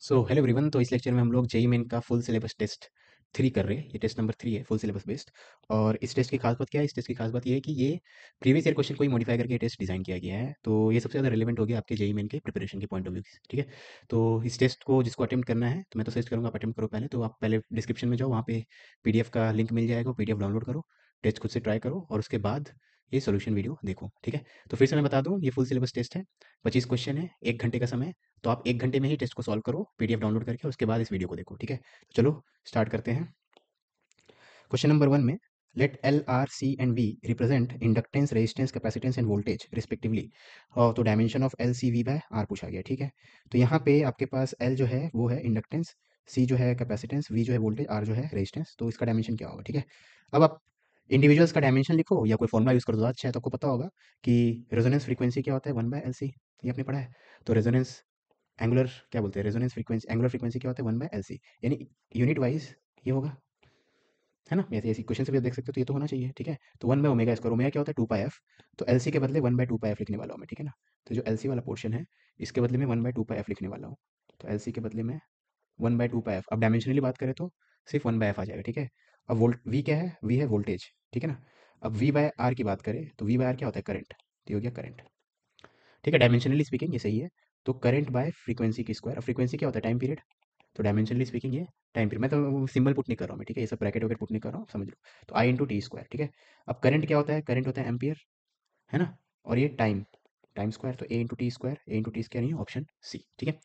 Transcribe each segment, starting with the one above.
So hello everyone. तो इस lecture में हम लोग जेई मेन का फुल सिलेबस टेस्ट 3 कर रहे हैं। ये टेस्ट नंबर 3 है, फुल सिलेबस बेस्ड। और इस टेस्ट की खास बात क्या है? इस टेस्ट की खास बात ये है कि ये प्रीवियस ईयर क्वेश्चन को ही मॉडिफाई करके ये टेस्ट डिज़ाइन किया गया है। तो ये सबसे ज़्यादा रिलेवेंट हो गया आपके जेई मेन के प्रिपरेशन के पॉइंट ऑफ व्यू से, ठीक है। तो इस टेस्ट को जिसको अटेम्प्ट करना है, तो मैं तो सजेस्ट करूँगा आप अटेम्प्ट करो पहले। तो आप पहले डिस्क्रिप्शन में जाओ, वहाँ पे पीडीएफ का लिंक मिल जाएगा, पीडीएफ डाउनलोड करो, टेस्ट खुद से ट्राई करो और उसके बाद ये सोल्यूशन वीडियो देखो, ठीक है। तो फिर से मैं बता दूँ, ये फुल सिलेबस टेस्ट है, 25 क्वेश्चन है, 1 घंटे का समय है। तो आप 1 घंटे में ही टेस्ट को सॉल्व करो पीडीएफ डाउनलोड करके, उसके बाद इस वीडियो को देखो, ठीक है। तो चलो स्टार्ट करते हैं। क्वेश्चन नंबर 1 में let L R C and V represent inductance, resistance, capacitance and voltage respectively. और तो dimension of L C V by R पूछा गया, ठीक है। तो यहाँ पे आपके पास एल जो है वो है इंडक्टेंस, सी जो है कैपेसिटेंस, वी जो है वोल्टेज, आर जो है रेजिस्टेंस। तो इसका डायमेंशन क्या होगा, ठीक है। अब आप इंडिविजुअल्स का डायमेंशन लिखो या कोई फॉर्मुला यूज़ कर दो, अच्छा है। तो आपको पता होगा कि रेजोनेंस फ्रीक्वेंसी क्या होता है, 1/LC। ये आपने पढ़ा है। तो रेजोनेंस एंगुलर क्या बोलते हैं, रेजोनेंस फ्रीक्वेंसी, एंगुलर फ्रीक्वेंसी क्या होता है, 1/LC। यानी यूनिट वाइज ये होगा, है ना। ऐसे ऐसे क्वेश्चन से भी आप देख सकते हो, तो ये तो होना चाहिए, ठीक है। तो 1/ओमेगा स्क्वायर, ओमेगा क्या होता है, 2πf। तो एलसी के बदले 1/2πf लिखने वाला हूँ मैं, ठीक है ना। तो जो एलसी वाला पोर्शन है, इसके बदले में 1/2πf लिखने वाला हूँ। तो एलसी के बदले में 1/2πf। अब डायमेंशनली बात करें तो सिर्फ 1/f आ जाएगा, ठीक है। अब वोल्ट वी क्या है, वी है वोल्टेज, ठीक है ना। अब वी बाय आर की बात करें तो वी बाय आर क्या होता है, करंट। तो ये हो गया करंट, ठीक है। डायमेंशनली स्पीकिंग ये सही है। तो करंट बाय फ्रीक्वेंसी की स्क्वायर। अब फ्रीक्वेंसी क्या होता है, टाइम पीरियड। तो डायमेंशनली स्पीकिंग ये टाइम पीरियड। मैं तो सिंबल पुट नहीं कर रहा हूँ मैं, ठीक है। ये सब ब्रैकेट वगैरह पुट नहीं कर रहा हूँ, समझ लो। तो आई इंटू टी स्क्वायर, ठीक है। अब करंट क्या होता है, करंट होता है एम्पियर, है ना। और ये टाइम, टाइम स्क्वायर। तो A into T square, A into T square, नहीं ऑप्शन सी, ठीक है।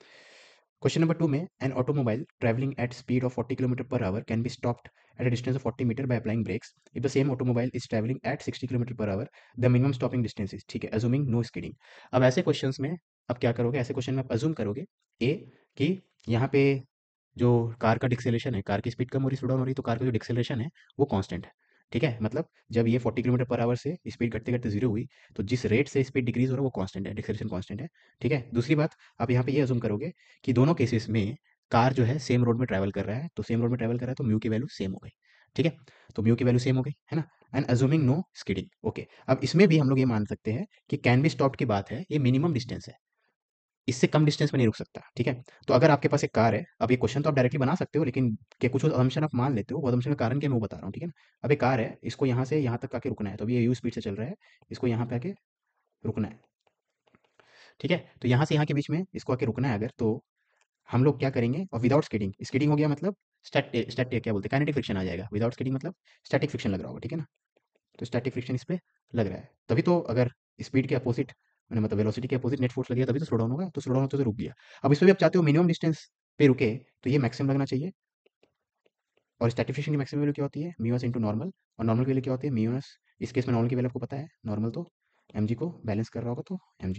क्वेश्चन नंबर 2 में an automobile travelling at speed of 40 kilometre per hour can be stopped at a distance of 40 metre by applying brakes if the same automobile is travelling at 60 kilometre per hour, the minimum stopping distance is, ठीक है, assuming no skidding. अब ऐसे questions में अब क्या करोगे, ऐसे question में आप अज्यूम करोगे ए कि यहाँ पे जो कार का डिक्सेलेशन है, कार की स्पीड कम हो रही, स्लो डाउन हो रही, तो कार का जो डिक्सेलेशन है वो कांस्टेंट है, ठीक है। मतलब जब ये 40 किलोमीटर पर आवर से स्पीड घटते घटते जीरो हुई, तो जिस रेट से स्पीड डिक्रीज हो रहा है वो कांस्टेंट है, डिक्सेलेशन कांस्टेंट है, ठीक है। दूसरी बात, आप यहाँ पे ये अज्यूम करोगे कि दोनों केसेस में कार जो है सेम रोड में ट्रैवल कर रहा है। तो सेम रोड में ट्रैवल कर रहा है तो म्यू की वैल्यू सेम हो गई, ठीक है। तो म्यू की वैल्यू सेम हो गई, है ना। And assuming no skidding, okay. अब इसमें भी हम लोग ये मान सकते हैं कि कैन बी स्टॉप्ड की बात है, ये मिनिमम डिस्टेंस है, इससे कम डिस्टेंस में नहीं रुक सकता, ठीक है। तो अगर आपके पास एक कार है, अब ये क्वेश्चन तो आप डायरेक्टली बना सकते हो, लेकिन के कुछ असम्पशन आप मान लेते हो, वो असम्पशन का कारण क्या मैं वो बता रहा हूँ, ठीक है ना। अब एक कार है, इसको यहाँ से यहाँ तक आके रुकना है, तो अभी ये यू स्पीड से चल रहा है, इसको यहाँ पे आके रुकना है, ठीक है। तो यहाँ से यहाँ के बीच में इसको आके रुकना है अगर, तो हम लोग क्या करेंगे, और विदाउट स्किडिंग, स्किडिंग हो गया मतलब स्टैटिक क्या बोलते हैं, काइनेटिक फ्रिक्शन आ जाएगा। विदाउट स्किडिंग मतलब स्टैटिक फ्रिक्शन लग रहा होगा, ठीक है ना। तो स्टैटिक फ्रिक्शन इस पे लग रहा है, तभी तो अगर स्पीड के अपोजिट, मैंने मतलब वेलोसिटी के अपोजिट नेट फोर्स लगेगा तभी तो स्लो डाउन होगा, तो स्लो डाउन होते तो रुक गया। अब इस पे भी आप चाहते हो मिनिमम डिस्टेंस पे रुके, तो ये मैक्सिमम लगना चाहिए। और स्टैटिक फ्रिक्शन की मैक्सिमम वैल्यू क्या होती है, म्यू एस इंटू नॉर्मल। और नॉर्मल की वैल्यू क्या होती है, म्यू एस। इस केस में नॉर्मल की वैल्यू आपको पता है, नॉर्मल तो एम को बैलेंस कर रहा होगा, तो एम।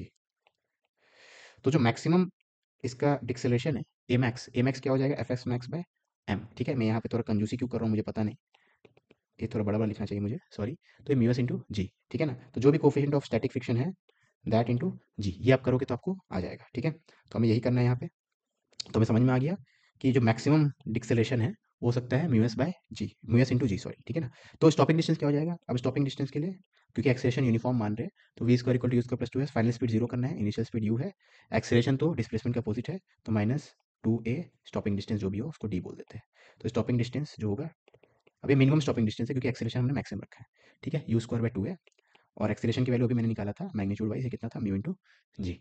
तो जो मैक्सिमम इसका डिक्सेलेशन है, ए मैक्स क्या हो जाएगा, F X max by M, ठीक है। मैं यहाँ पे थोड़ा कंजूसी क्यों कर रहा हूँ मुझे पता नहीं, ये थोड़ा बड़ा बड़ा लिखना चाहिए मुझे, सॉरी। तो ये म्यू एस इंटू जी, ठीक है ना। तो जो भी कोफिशिएंट ऑफ स्टैटिक फ्रिक्शन है, दैट इंटू जी, ये आप करोगे तो आपको आ जाएगा, ठीक है। तो हमें यही करना है यहाँ पे। तो हमें समझ में आ गया कि जो मैक्सिमम डिक्सेलेशन है वो हो सकता है mu S by ji, mu S into ji, sorry, ठीक है ना। तो स्टॉपिंग डिस्टेंस क्या हो जाएगा, अब स्टॉपिंग डिस्टेंस के लिए क्योंकि एक्सेलेरेशन यूनिफॉर्म मान रहे हैं, तो V square equal to U square plus two S, final speed zero करना है, इनिशियल स्पीड यू है, एक्सेलेरेशन तो डिस्प्लेसमेंट का अपोजिट है, तो माइनस 2a, स्टॉपिंग डिस्टेंस जो भी हो उसको डी बोल देते हैं। तो स्टॉपिंग डिस्टेंस जो होगा, अब ये मिनिमम स्टॉपिंग डिस्टेंस है क्योंकि एक्सेलेरेशन हमने मैक्सिमम रखा है, ठीक है। यू स्क्वायर बाय टू है, और एक्सेलेरेशन की वैल्यू अभी मैंने निकाला था मैग्नीट्यूड वाइज, ये कितना था, म्यू इंटू जी,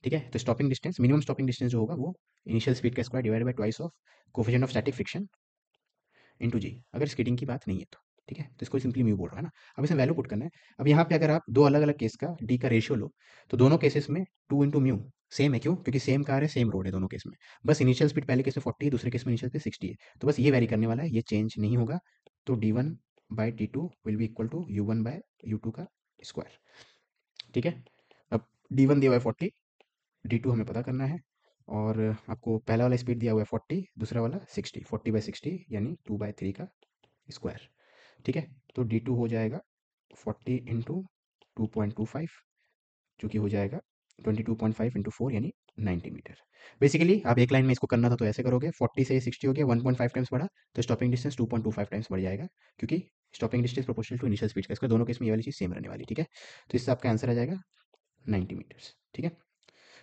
ठीक है। तो stopping distance, minimum stopping distance जो होगा वो इनिशियल स्पीड का square divided by twice of coefficient of static friction into g, अगर स्किडिंग की बात नहीं है तो, ठीक है। तो इसको सिंपली म्यू बोल रहा है ना। अब इसमें वैल्यू पुट करना है। अब यहाँ पे अगर आप दो अलग अलग केस का डी का रेशियो लो, तो दोनों केसेस में 2 इंटू म्यू सेम है, क्यों, क्योंकि सेम कार है, सेम रोड है दोनों केस में। बस इनिशियल स्पीड पहले केस में 40 है, दूसरे केस में इनिशियल स्पीड 60 है, तो बस ये वैरी करने वाला है, ये चेंज नहीं होगा। तो d1/d2 will be equal to u1/u2 का स्क्वायर, ठीक है। अब d1 दिया हुआ है 40, d2 हमें पता करना है, और आपको पहला वाला स्पीड दिया हुआ है 40, दूसरा वाला 60, 40/60 यानी 2/3 का स्क्वायर, ठीक है। तो d2 हो जाएगा 40 इंटू 2.25, जो कि हो जाएगा 22.5 इंटू 4 यानी 90 मीटर। बेसिकली आप एक लाइन में इसको करना था तो ऐसे करोगे, 40 से 60 हो गया, 1.5 टाइम्स बढ़ा, तो स्टॉपिंग डिस्टेंस 2.25 टाइम्स बढ़ जाएगा, क्योंकि stopping distance proportional to initial speed का, इसका दोनों केस में ये वाली चीज़ सेम रहने वाली, ठीक है। तो इससे आपका आंसर आ जाएगा 90 मीटर्स, ठीक है।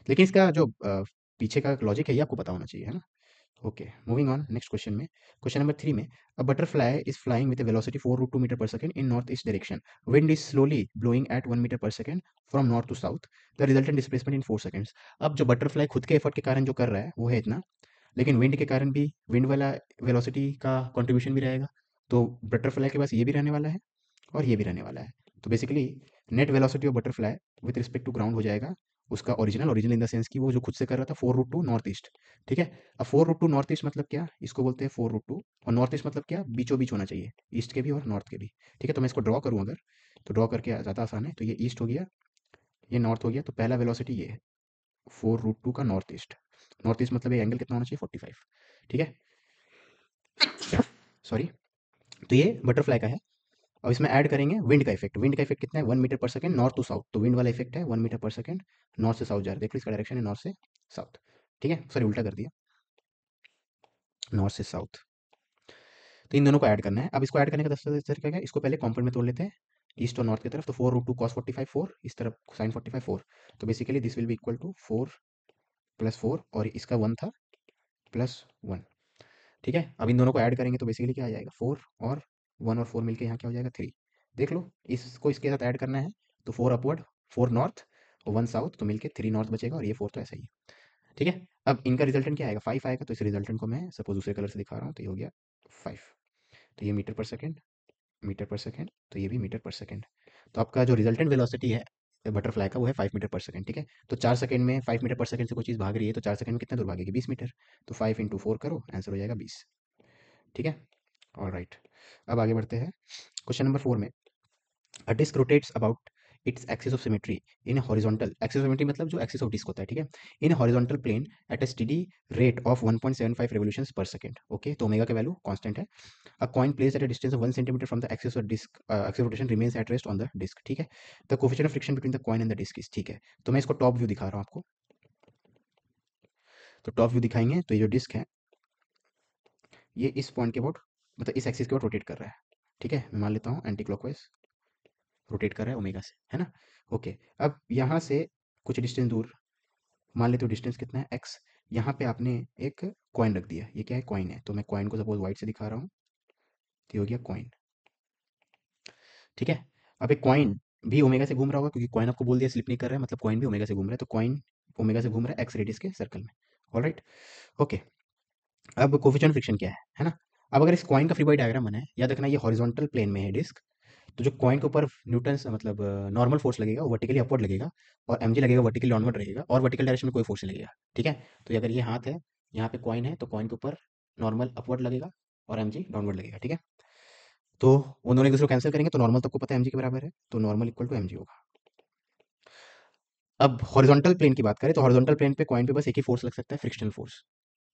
लेकिन इसका जो पीछे का लॉजिक है ये आपको पता होना चाहिए, है ना। Okay, moving on next question में। क्वेश्चन नंबर 3 में, a butterfly is flying with a velocity 4 √2 metre per second in north east direction. Wind is slowly blowing at 1 metre per second from north to south. The resultant displacement in 4 seconds. अब जो butterfly खुद के effort के कारण जो कर रहा है वो है इतना, लेकिन विंड के कारण भी विंड वाला वेलोसिटी का कंट्रीब्यूशन भी रहेगा। तो बटरफ्लाई के पास ये भी रहने वाला है और ये भी रहने वाला है। तो basically net velocity of butterfly with respect to ground हो जाएगा उसका original original in the sense कि वो जो खुद से कर रहा था 4 √2 नॉर्थ ईस्ट। ठीक है। अब 4 √2 नॉर्थ ईस्ट मतलब क्या, इसको बोलते हैं 4 √2, और नॉर्थ ईस्ट मतलब क्या, बीचों बीच होना चाहिए, ईस्ट के भी और नॉर्थ के भी। ठीक है, तो मैं इसको ड्रॉ करूँ अगर, तो ड्रॉ करके ज़्यादा आसान है। तो ये ईस्ट हो गया, ये नॉर्थ हो गया, तो पहला वेलोसिटी ये है 4 √2 का नॉर्थ ईस्ट मतलब ये एंगल कितना होना चाहिए 45। ठीक है, सॉरी। तो ये बटरफ्लाई का है। अब इसमें ऐड करेंगे विंड का इफेक्ट। विंड का इफेक्ट कितना है 1 metre per second north to south. तो विंड वाला इफेक्ट है 1 मीटर पर सेकंड नॉर्थ से साउथ जा रहा है। देखो इसका डायरेक्शन है नॉर्थ से साउथ। ठीक है, सॉरी उल्टा कर दिया, नॉर्थ से साउथ। तो इन दोनों को ऐड करना है। अब इसको ऐड करने का तरीका क्या है, इसको पहले कॉम्पोनेंट में तोड़ लेते हैं, ईस्ट और नॉर्थ की तरफ। तो 4 √2 cos 45 4, इस तरफ साइन 45 4। तो basically this will be equal to 4 + 4, और इसका 1 था +1। ठीक है, अब इन दोनों को ऐड करेंगे तो बेसिकली क्या आ जाएगा 4 और 1 और 4 मिलके यहाँ क्या हो जाएगा 3। देख लो, इसको इसके साथ ऐड करना है, तो 4 अपवर्ड, 4 नॉर्थ और 1 साउथ, तो मिलके 3 नॉर्थ बचेगा, और ये 4 तो ऐसा ही है। ठीक है, अब इनका रिजल्टेंट क्या आएगा 5 आएगा। तो इस रिजल्टेंट को मैं सपोज दूसरे कलर से दिखा रहा हूँ, तो ये हो गया 5। तो ये मीटर पर सेकेंड, तो ये भी मीटर पर सेकेंड। तो आपका जो रिजल्टेंट वेलोसिटी है बटरफ्लाई का वो है 5 मीटर पर सेकेंड। ठीक है, तो 4 सेकंड में 5 मीटर पर सेकेंड से कोई चीज़ भाग रही है, तो 4 सेकंड में कितना दूर भागेगी 20 मीटर। तो 5 × 4 करो, आंसर हो जाएगा 20। ठीक है, ऑल राइट। अब आगे बढ़ते हैं क्वेश्चन नंबर 4 में। A disc rotates about its axis of symmetry in horizontal axis of symmetry मतलब जो एक्सिस ऑफ डिस्क होता है। ठीक है, in horizontal plane at a steady rate of 1.75 revolutions per second. Okay, तो ओमेगा का value constant है। A coin placed at a distance of 1 centimetre from the axis of disc axis rotation remains at rest on the disc. ठीक है, the coefficient of friction between the coin and the disc is. ठीक है, तो मैं इसको top view दिखा रहा हूँ आपको। तो टॉप व्यू दिखाएंगे तो ये जो डिस्क है ये इस पॉइंट के अबाउट, मतलब इस एक्सिस के अबाउट रोटेट कर रहा है। ठीक है, मैं मान लेता हूँ एंटी क्लॉकवाइज रोटेट कर रहा है ओमेगा से, है ना। ओके, अब यहाँ से कुछ डिस्टेंस दूर, मान लेते हो डिस्टेंस कितना है एक्स, यहाँ पे आपने एक कॉइन रख दिया। ये क्या है, कॉइन है। तो मैं कॉइन को सपोज वाइट से दिखा रहा हूँ, तो ये हो गया कॉइन। ठीक है, अब एक कॉइन भी ओमेगा से घूम रहा होगा, क्योंकि कॉइन आपको बोल दिया स्लिप नहीं कर रहा है, मतलब कॉइन भी ओमेगा से घूम रहा है। तो कॉइन ओमेगा से घूम रहा है एक्स रेडियस के सर्कल में। Alright, okay. अब कोफिशिएंट फ्रिक्शन क्या है ना। अब अगर इस कॉइन का फ्री बॉडी डायग्राम बनाए, याद रखना ये हॉरिजॉन्टल प्लेन में है डिस्क। तो जो कॉइन के ऊपर न्यूटन मतलब नॉर्मल फोर्स लगेगा वो वर्टिकली अपवर्ड लगेगा, और एमजी लगेगा वर्टिकली डाउनवर्ड रहेगा, और वर्टिकल डायरेक्शन में कोई फोर्स नहीं लगेगा। ठीक है, तो अगर ये हाथ है, यहाँ पे कॉइन है, तो कॉइन के ऊपर नॉर्मल अपवर्ड लगेगा और एमजी डाउनवर्ड लगेगा। ठीक है, तो उन दोनों एक दूसरे को कैंसिल करेंगे, तो नॉर्मल तो आपको पता है एमजी के बराबर है, तो नॉर्मल इक्वल टू एमजी होगा। अब हॉरिजॉन्टल प्लेन की बात करें, तो हॉरिजॉन्टल प्लेन पे कॉइन पे बस एक ही फोर्स लग सकता है, फ्रिक्शनल फोर्स।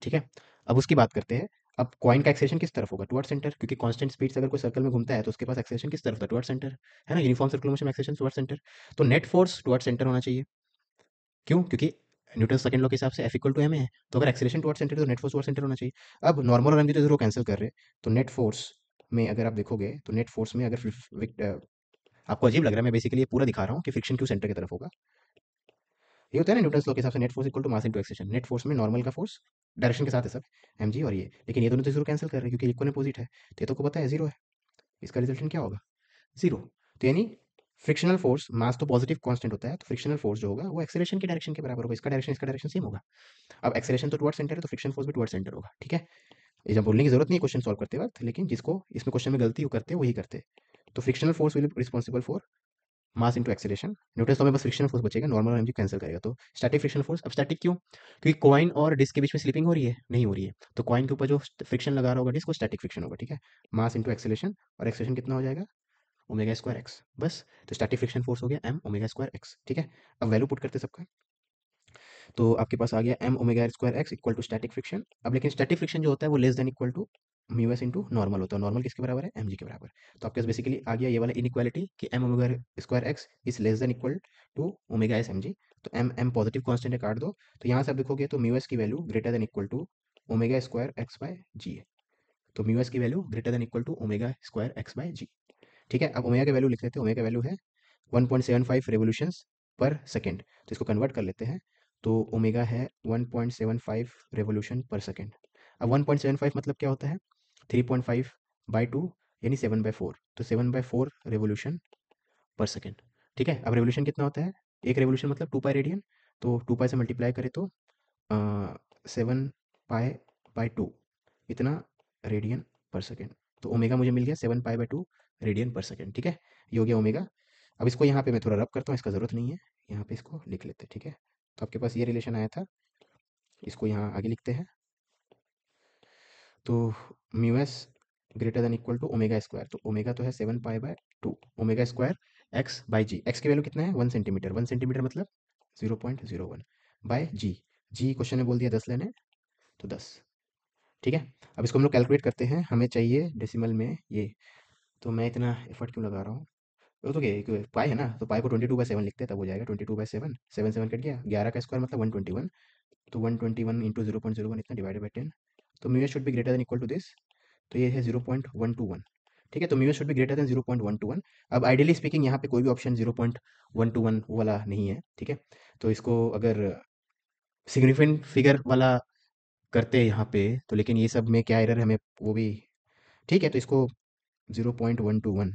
ठीक है, अब उसकी बात करते हैं। अब कॉइन का एक्सेलेरेशन किस तरफ होगा, टुवर्ड सेंटर, क्योंकि कांस्टेंट स्पीड से अगर कोई सर्कल में घूमता है तो उसके पास एक्सेलेरेशन किस तरफ था, टुवर्ड सेंटर, है ना। यूनिफॉर्म सर्कुलर मोशन में एक्सेलेरेशन टुवर्ड सेंटर। तो नेट फोर्स टुवर्ड सेंटर होना चाहिए। क्यों, क्योंकि न्यूटन सेकंड लॉ के हिसाब से F इक्वल टू एम है। तो अगर एक्सेलेरेशन टुवर्ड सेंटर तो नेट फोर्स टुवर्ड सेंटर होना चाहिए। अब नॉर्मल और एमजी तो जीरो कैंसिल कर रहे हैं, तो नेट फोर्स में अगर आप देखोगे, तो नेट फोर्स में अगर आपको अजीब लग रहा है, मैं बेसिकली ये पूरा दिखा रहा हूँ कि फ्रिक्शन क्यों सेंटर की तरफ होगा। ये होता है ना न्यूटन लॉ के हिसाब से net force equal to mass into acceleration. Net force में नॉर्मल का फोर्स डायरेक्शन के साथ है सब, एमजी और ये, लेकिन ये दोनों तो जीरो कैंसिल कर रहे हैं क्योंकि इक्वल अपोजिट है। तो ये तो आपको पता है जीरो है, इसका रिजल्टेंट क्या होगा जीरो। तो यानी फ्रिक्शनल फोर्स, मास तो पॉजिटिव कांस्टेंट होता है, तो फ्रिक्शनल फोर्स जो होगा वो एक्सेलरेशन की डायरेक्शन के बराबर होगा। इसका डायरेक्शन सेम होगा। अब एक्सेलरेशन तो टुवर्ड सेंटर है, तो फ्रिक्शन फोर्स भी टुवर्ड सेंटर होगा। ठीक है, ये जब बोलने की जरूरत नहीं है क्वेश्चन सॉल्व करते वक्त, लेकिन जिसको इसमें क्वेश्चन में गलती करते हैं वही करते हैं। तो frictional force will be responsible for mass into acceleration. Newton law में बस फ्रिक्शनल फोर्स बचेगा, नॉर्मल और एमजी कैंसिल करेगा, तो स्टैटिक फ्रिक्शनल फोर्स। अब स्टैटिक क्यों, क्योंकि कॉइन और डिस्क के बीच में स्लिपिंग हो रही है, नहीं हो रही है, तो कॉइन के ऊपर जो फ्रिक्शन लगा रहा होगा डिस्क, वो स्टैटिक फ्रिक्शन होगा। ठीक है, मास इंटू एक्सेलरेशन, और एक्सेलरेशन कितना हो जाएगा ओमेगा स्क्वायर एक्स, बस। तो स्टैटिक फ्रिक्शन फोर्स हो गया एम ओमेगा स्क्वायर एक्स। ठीक है, अब वैल्यू पुट करते सबका, तो आपके पास आ गया M omega square X equal to static friction. अब लेकिन स्टैटिक फ्रिक्शन जो होता है वो less than equal to mu S into normal होता है। नॉर्मल किसके बराबर है, एम जी के बराबर। तो आपके पास बेसिकली आ गया ये वाला इनइक्वालिटी कि M omega square X is less than equal to omega S M G. तो एम एम पॉजिटिव कॉन्स्टेंट है, काट दो। तो यहाँ से आप देखोगे तो म्यू एस की value greater than equal to omega square x by g है। तो म्यू एस की value greater than equal to omega square x by g. ठीक है, अब ओमेगा की वैल्यू लिख लेते हैं। ओमेगा वैल्यू है 1.75 रेवोल्यूशंस पर सेकेंड, तो इसको कन्वर्ट कर लेते हैं। तो ओमेगा है 1.75 रेवोल्यूशन पर सेकेंड। अब 1.75 मतलब क्या होता है, 3.5/2 यानी 7/4, तो 7/4 रेवोल्यूशन पर सेकेंड। ठीक है, अब रेवोल्यूशन कितना होता है, एक रेवोल्यूशन मतलब 2 पाई रेडियन, तो 2 पाई से मल्टीप्लाई करें तो 7 पाई/2 इतना रेडियन पर सेकेंड। तो ओमेगा मुझे मिल गया 7 पाई/2 रेडियन पर सेकेंड। ठीक है, ये हो गया ओमेगा। अब इसको यहाँ पे मैं थोड़ा रब करता हूँ, इसका ज़रूरत नहीं है, यहाँ पे इसको लिख लेते हैं। ठीक है, तो आपके पास ये रिलेशन आया था, इसको यहाँ आगे लिखते हैं। तो mu s greater than equal to omega square, तो ओमेगा तो है 7 pi omega square x by g. X की वैल्यू कितना है, 1 सेंटीमीटर, 1 सेंटीमीटर मतलब 0.01 बाय जी। जी क्वेश्चन में बोल दिया 10 लेने, तो 10। ठीक है, अब इसको हम लोग कैलकुलेट करते हैं, हमें चाहिए डेसिमल में ये, तो मैं इतना एफर्ट क्यों लगा रहा हूँ। वो तो क्या एक पाई है ना, तो पाई को 22/7 लिखते हैं, तब हो जाएगा 22/7, 7 कट गया, 11 का स्क्वायर मतलब 121, तो 121 इंटू 0.01 इतना डिवाइडेड बाई 10, तो mu S should be greater than equal to this, तो ये है 0.121। ठीक है, तो mu S should be greater than 0.121। अब आइडियली स्पीकिंग यहाँ पे कोई भी ऑप्शन 0.121 वाला नहीं है। ठीक है, तो इसको अगर सिग्निफिकेंट फिगर वाला करते हैं यहाँ पे तो, लेकिन ये सब में क्या एरर है हमें वो भी, ठीक है, तो इसको 0.121,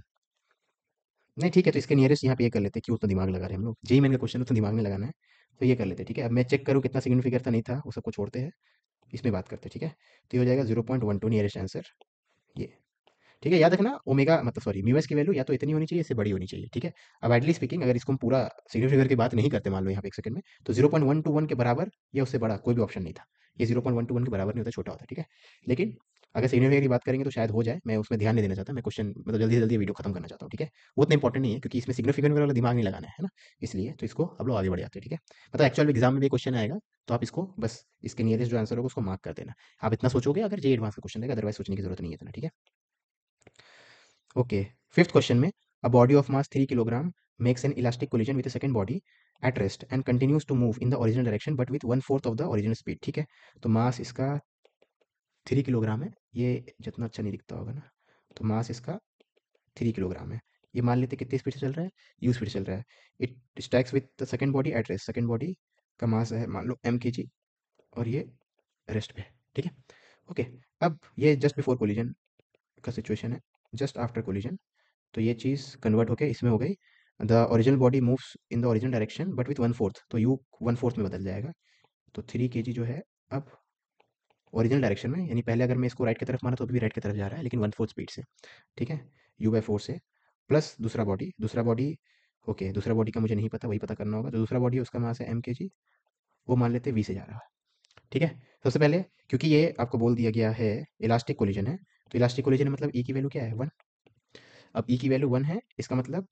नहीं ठीक है, तो इसके नियरेस्ट यहाँ पे ये कर लेते हैं, क्यों उतना दिमाग लगा रहे हैं हम लोग, जेई मेन का क्वेश्चन उतना दिमाग नहीं लगाना है, तो ये कर लेते हैं। ठीक है, अब मैं चेक करूँ कितना सिग्निफिकेंट था नहीं था, वो सबको छोड़ते हैं, इसमें बात करते हैं। ठीक है, तो ये हो जाएगा 0.12 नियरेस्ट आंसर ये। ठीक है, याद रखना ओमेगा मतलब सॉरी म्यू एस की वैल्यू या तो इतनी होनी चाहिए, इससे बड़ी होनी चाहिए। ठीक है, अब आइडली स्पीकिंग अगर इसको हम पूरा सिग्निफिकेंट की बात नहीं करते, मान लो यहाँ पे एक सेकंड में, तो 0.121 के बराबर या उससे बड़ा कोई भी ऑप्शन नहीं था, ये 0.121 के बराबर नहीं होता, छोटा होता है। ठीक है, लेकिन अगर सिग्निफिकेंट की बात करेंगे तो शायद हो जाए, मैं उसमें ध्यान नहीं देना चाहता, मैं क्वेश्चन मतलब जल्दी से जल्दी वीडियो खत्म करना चाहता हूँ। ठीक है, वो उतना इंपॉर्टेंट नहीं है, क्योंकि इसमें सिग्निफिकेंट वाला दिमाग नहीं लगाना है ना, इसलिए तो इसको अब लोग आगे बढ़ जाते हैं। ठीक है, मतलब एक्चुअल एग्जाम में भी क्वेश्चन आएगा, तो आप इसको बस इसके नियरेस्ट जो आंसर होगा उसको मार्क कर देना। आप इतना सोचोगे अगर जे एडवांस का क्वेश्चन रहेगा, अदरवाइज सोचने की जरूरत नहीं है इतना। ठीक है, ओके, फिफ्थ क्वेश्चन में, a body of mass 3 kilogram makes an elastic collision with second body at rest and continues to move in the original direction but with 1/4 of the original speed. ठीक है, तो मास इसका 3 kilogram है, ये जितना अच्छा नहीं दिखता होगा ना, तो मास इसका 3 किलोग्राम है। ये मान लेते कितनी स्पीड से चल रहा है, यू स्पीड चल रहा है। It strikes with the second body at rest, second body का मास है मान लो m kg, और ये रेस्ट पे है। ठीक है, ओके, अब ये जस्ट बिफोर कोलिजन का सिचुएशन है, जस्ट आफ्टर कोलिजन, तो ये चीज़ कन्वर्ट होके इसमें हो गई, the original body moves in the original direction but with 1/4, तो यू 1/4 में बदल जाएगा, तो 3 kg जो है अब ओरिजिनल डायरेक्शन में, यानी पहले अगर मैं इसको राइट की तरफ मारा तो अभी भी राइट की तरफ जा रहा है, लेकिन 1/4 स्पीड से। ठीक है, u/4 से, प्लस दूसरा बॉडी ओके, दूसरा बॉडी का मुझे नहीं पता, वही पता करना होगा, तो दूसरा बॉडी है उसका मास है m kg, वो मान लेते हैं v से जा रहा है। ठीक है, सबसे पहले क्योंकि ये आपको बोल दिया गया है इलास्टिक कोलिजन है, तो इलास्टिक कोलिजन मतलब e की वैल्यू क्या है 1, अब e की वैल्यू 1 है, इसका मतलब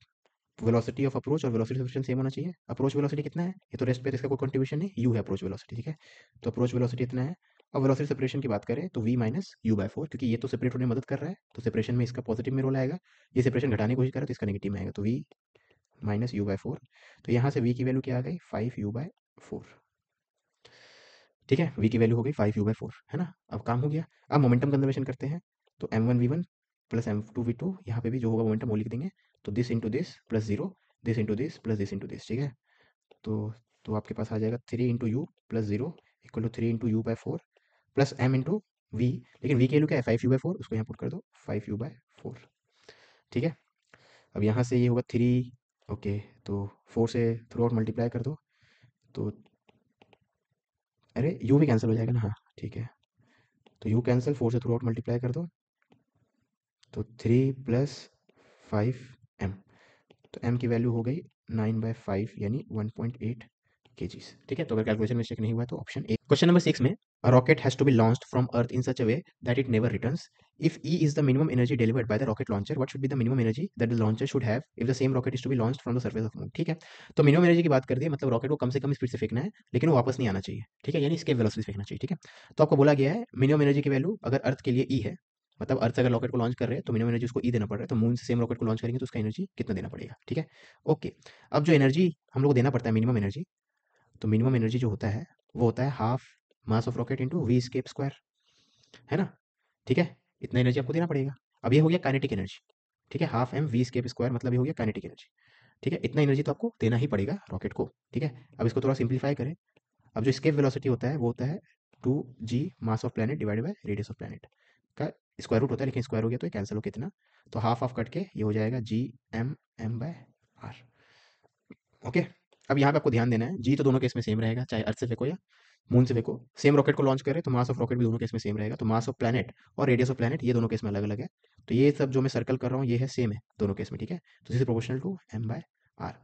वेलोसिटी ऑफ अप्रोच और वेलोसिटी ऑफ सेम होना चाहिए। अप्रोच वेलोसिटी कितना है, ये तो रेस्ट पे तो इसका कोई कंट्रीब्यूशन नहीं, यू है अप्रोच वेलोसिटी। ठीक है, तो अप्रोच वेलोसिटी इतना है। अब वेलोसिटी सेपरेशन की बात करें तो v माइनस u/4, क्योंकि ये तो सेपरेट होने में मदद कर रहा है, तो सेपरेशन में इसका पॉजिटिव में रोल आएगा, ये सेपरेशन घटाने की कोशिश कर रहा है तो इसका नेगेटिव में आएगा, तो v माइनस u/4, तो यहाँ से v की वैल्यू क्या आ गई 5u/4। ठीक है, v की वैल्यू हो गई 5u/4, है ना, अब काम हो गया। अब मोमेंटम कंजर्वेशन करते हैं, तो m1v1 प्लस m2v2, यहाँ पे भी जो होगा मोमेंटम वो लिख देंगे, तो this into this plus zero, this into this plus this into this. ठीक है, तो आपके पास आ जाएगा 3 into U plus zero equal to 3 into u/4 plus m into V, लेकिन v की वैल्यू क्या है 5u/4, उसको यहाँ पुट कर दो 5u/4। ठीक है, अब यहाँ से ये होगा 3, ओके, तो 4 से थ्रू आउट मल्टीप्लाई कर दो, तो अरे u भी कैंसिल हो जाएगा ना, हाँ ठीक है, तो u कैंसिल, 4 से थ्रू आउट मल्टीप्लाई कर दो, तो 3 प्लस 5m, तो m की वैल्यू हो गई 9/5 यानी 1.8 kgs। ठीक है, तो अगर कैलकुलेशन मिस्टेक नहीं हुआ है तो ऑप्शन ए। क्वेश्चन नंबर 6 में, a rocket has to be launched from earth in such a way that it never returns. If E is the minimum energy delivered by the rocket launcher, what should be the minimum energy that the launcher should have if the same rocket is to be launched from the surface of moon? ठीक है, तो minimum energy की बात कर दी है, मतलब rocket को कम से कम स्पीड से फेंकना है, लेकिन वो वापस नहीं आना चाहिए। ठीक है, यानी इसके वेलोसिटी से फेंकना चाहिए। ठीक है, तो आपको बोला गया है मिनिमम एनर्जी की वैल्यू अगर अर्थ के लिए ई है, मतलब अर्थ से अगर रॉकेट को लॉन्च कर रहे हैं तो मिनिमम एनर्जी उसको ई देना पड़ रहा है, तो मून से सेम रॉकेट को लॉन्च करेंगे तो उसका एनर्जी कितना देना पड़ेगा। ठीक है, ओके, अब जो एनर्जी हम लोग को देना पड़ता है मिनिमम एनर्जी, तो मिनिमम एनर्जी जो होता है वो होता है half mass of rocket into V escape square, है ना। ठीक है, इतना एनर्जी आपको देना पड़ेगा। अब ये हो गया काइनेटिक एनर्जी। ठीक है, half m V escape square मतलब ये हो गया काइनेटिक एनर्जी। ठीक है, इतना एनर्जी तो आपको देना ही पड़ेगा रॉकेट को। ठीक है, अब इसको थोड़ा सिंप्लीफाई करें, अब जो स्केप वेलोसिटी होता है वो होता है 2g mass of planet divided by radius of planet का स्क्वायर रूट होता है, लेकिन स्क्वायर हो गया तो ये कैंसिल हो कितना, तो हाफ ऑफ कट के ये हो जाएगा G M by R. Okay, अब यहाँ पे आपको ध्यान देना है, जी तो दोनों केस में सेम रहेगा, चाहे अर्थ से फेंको या मून से फेंको। सेम रॉकेट को लॉन्च करे तो मास ऑफ रॉकेट भी दोनों केस में सेम रहेगा, तो मास ऑफ प्लैनेट और रेडियस ऑफ प्लैनेट ये दोनों केस में अलग अलग है। तो ये सब जो मैं सर्कल कर रहा हूँ ये है सेम है दोनों केस में, ठीक है। तो this is proportional to M by R.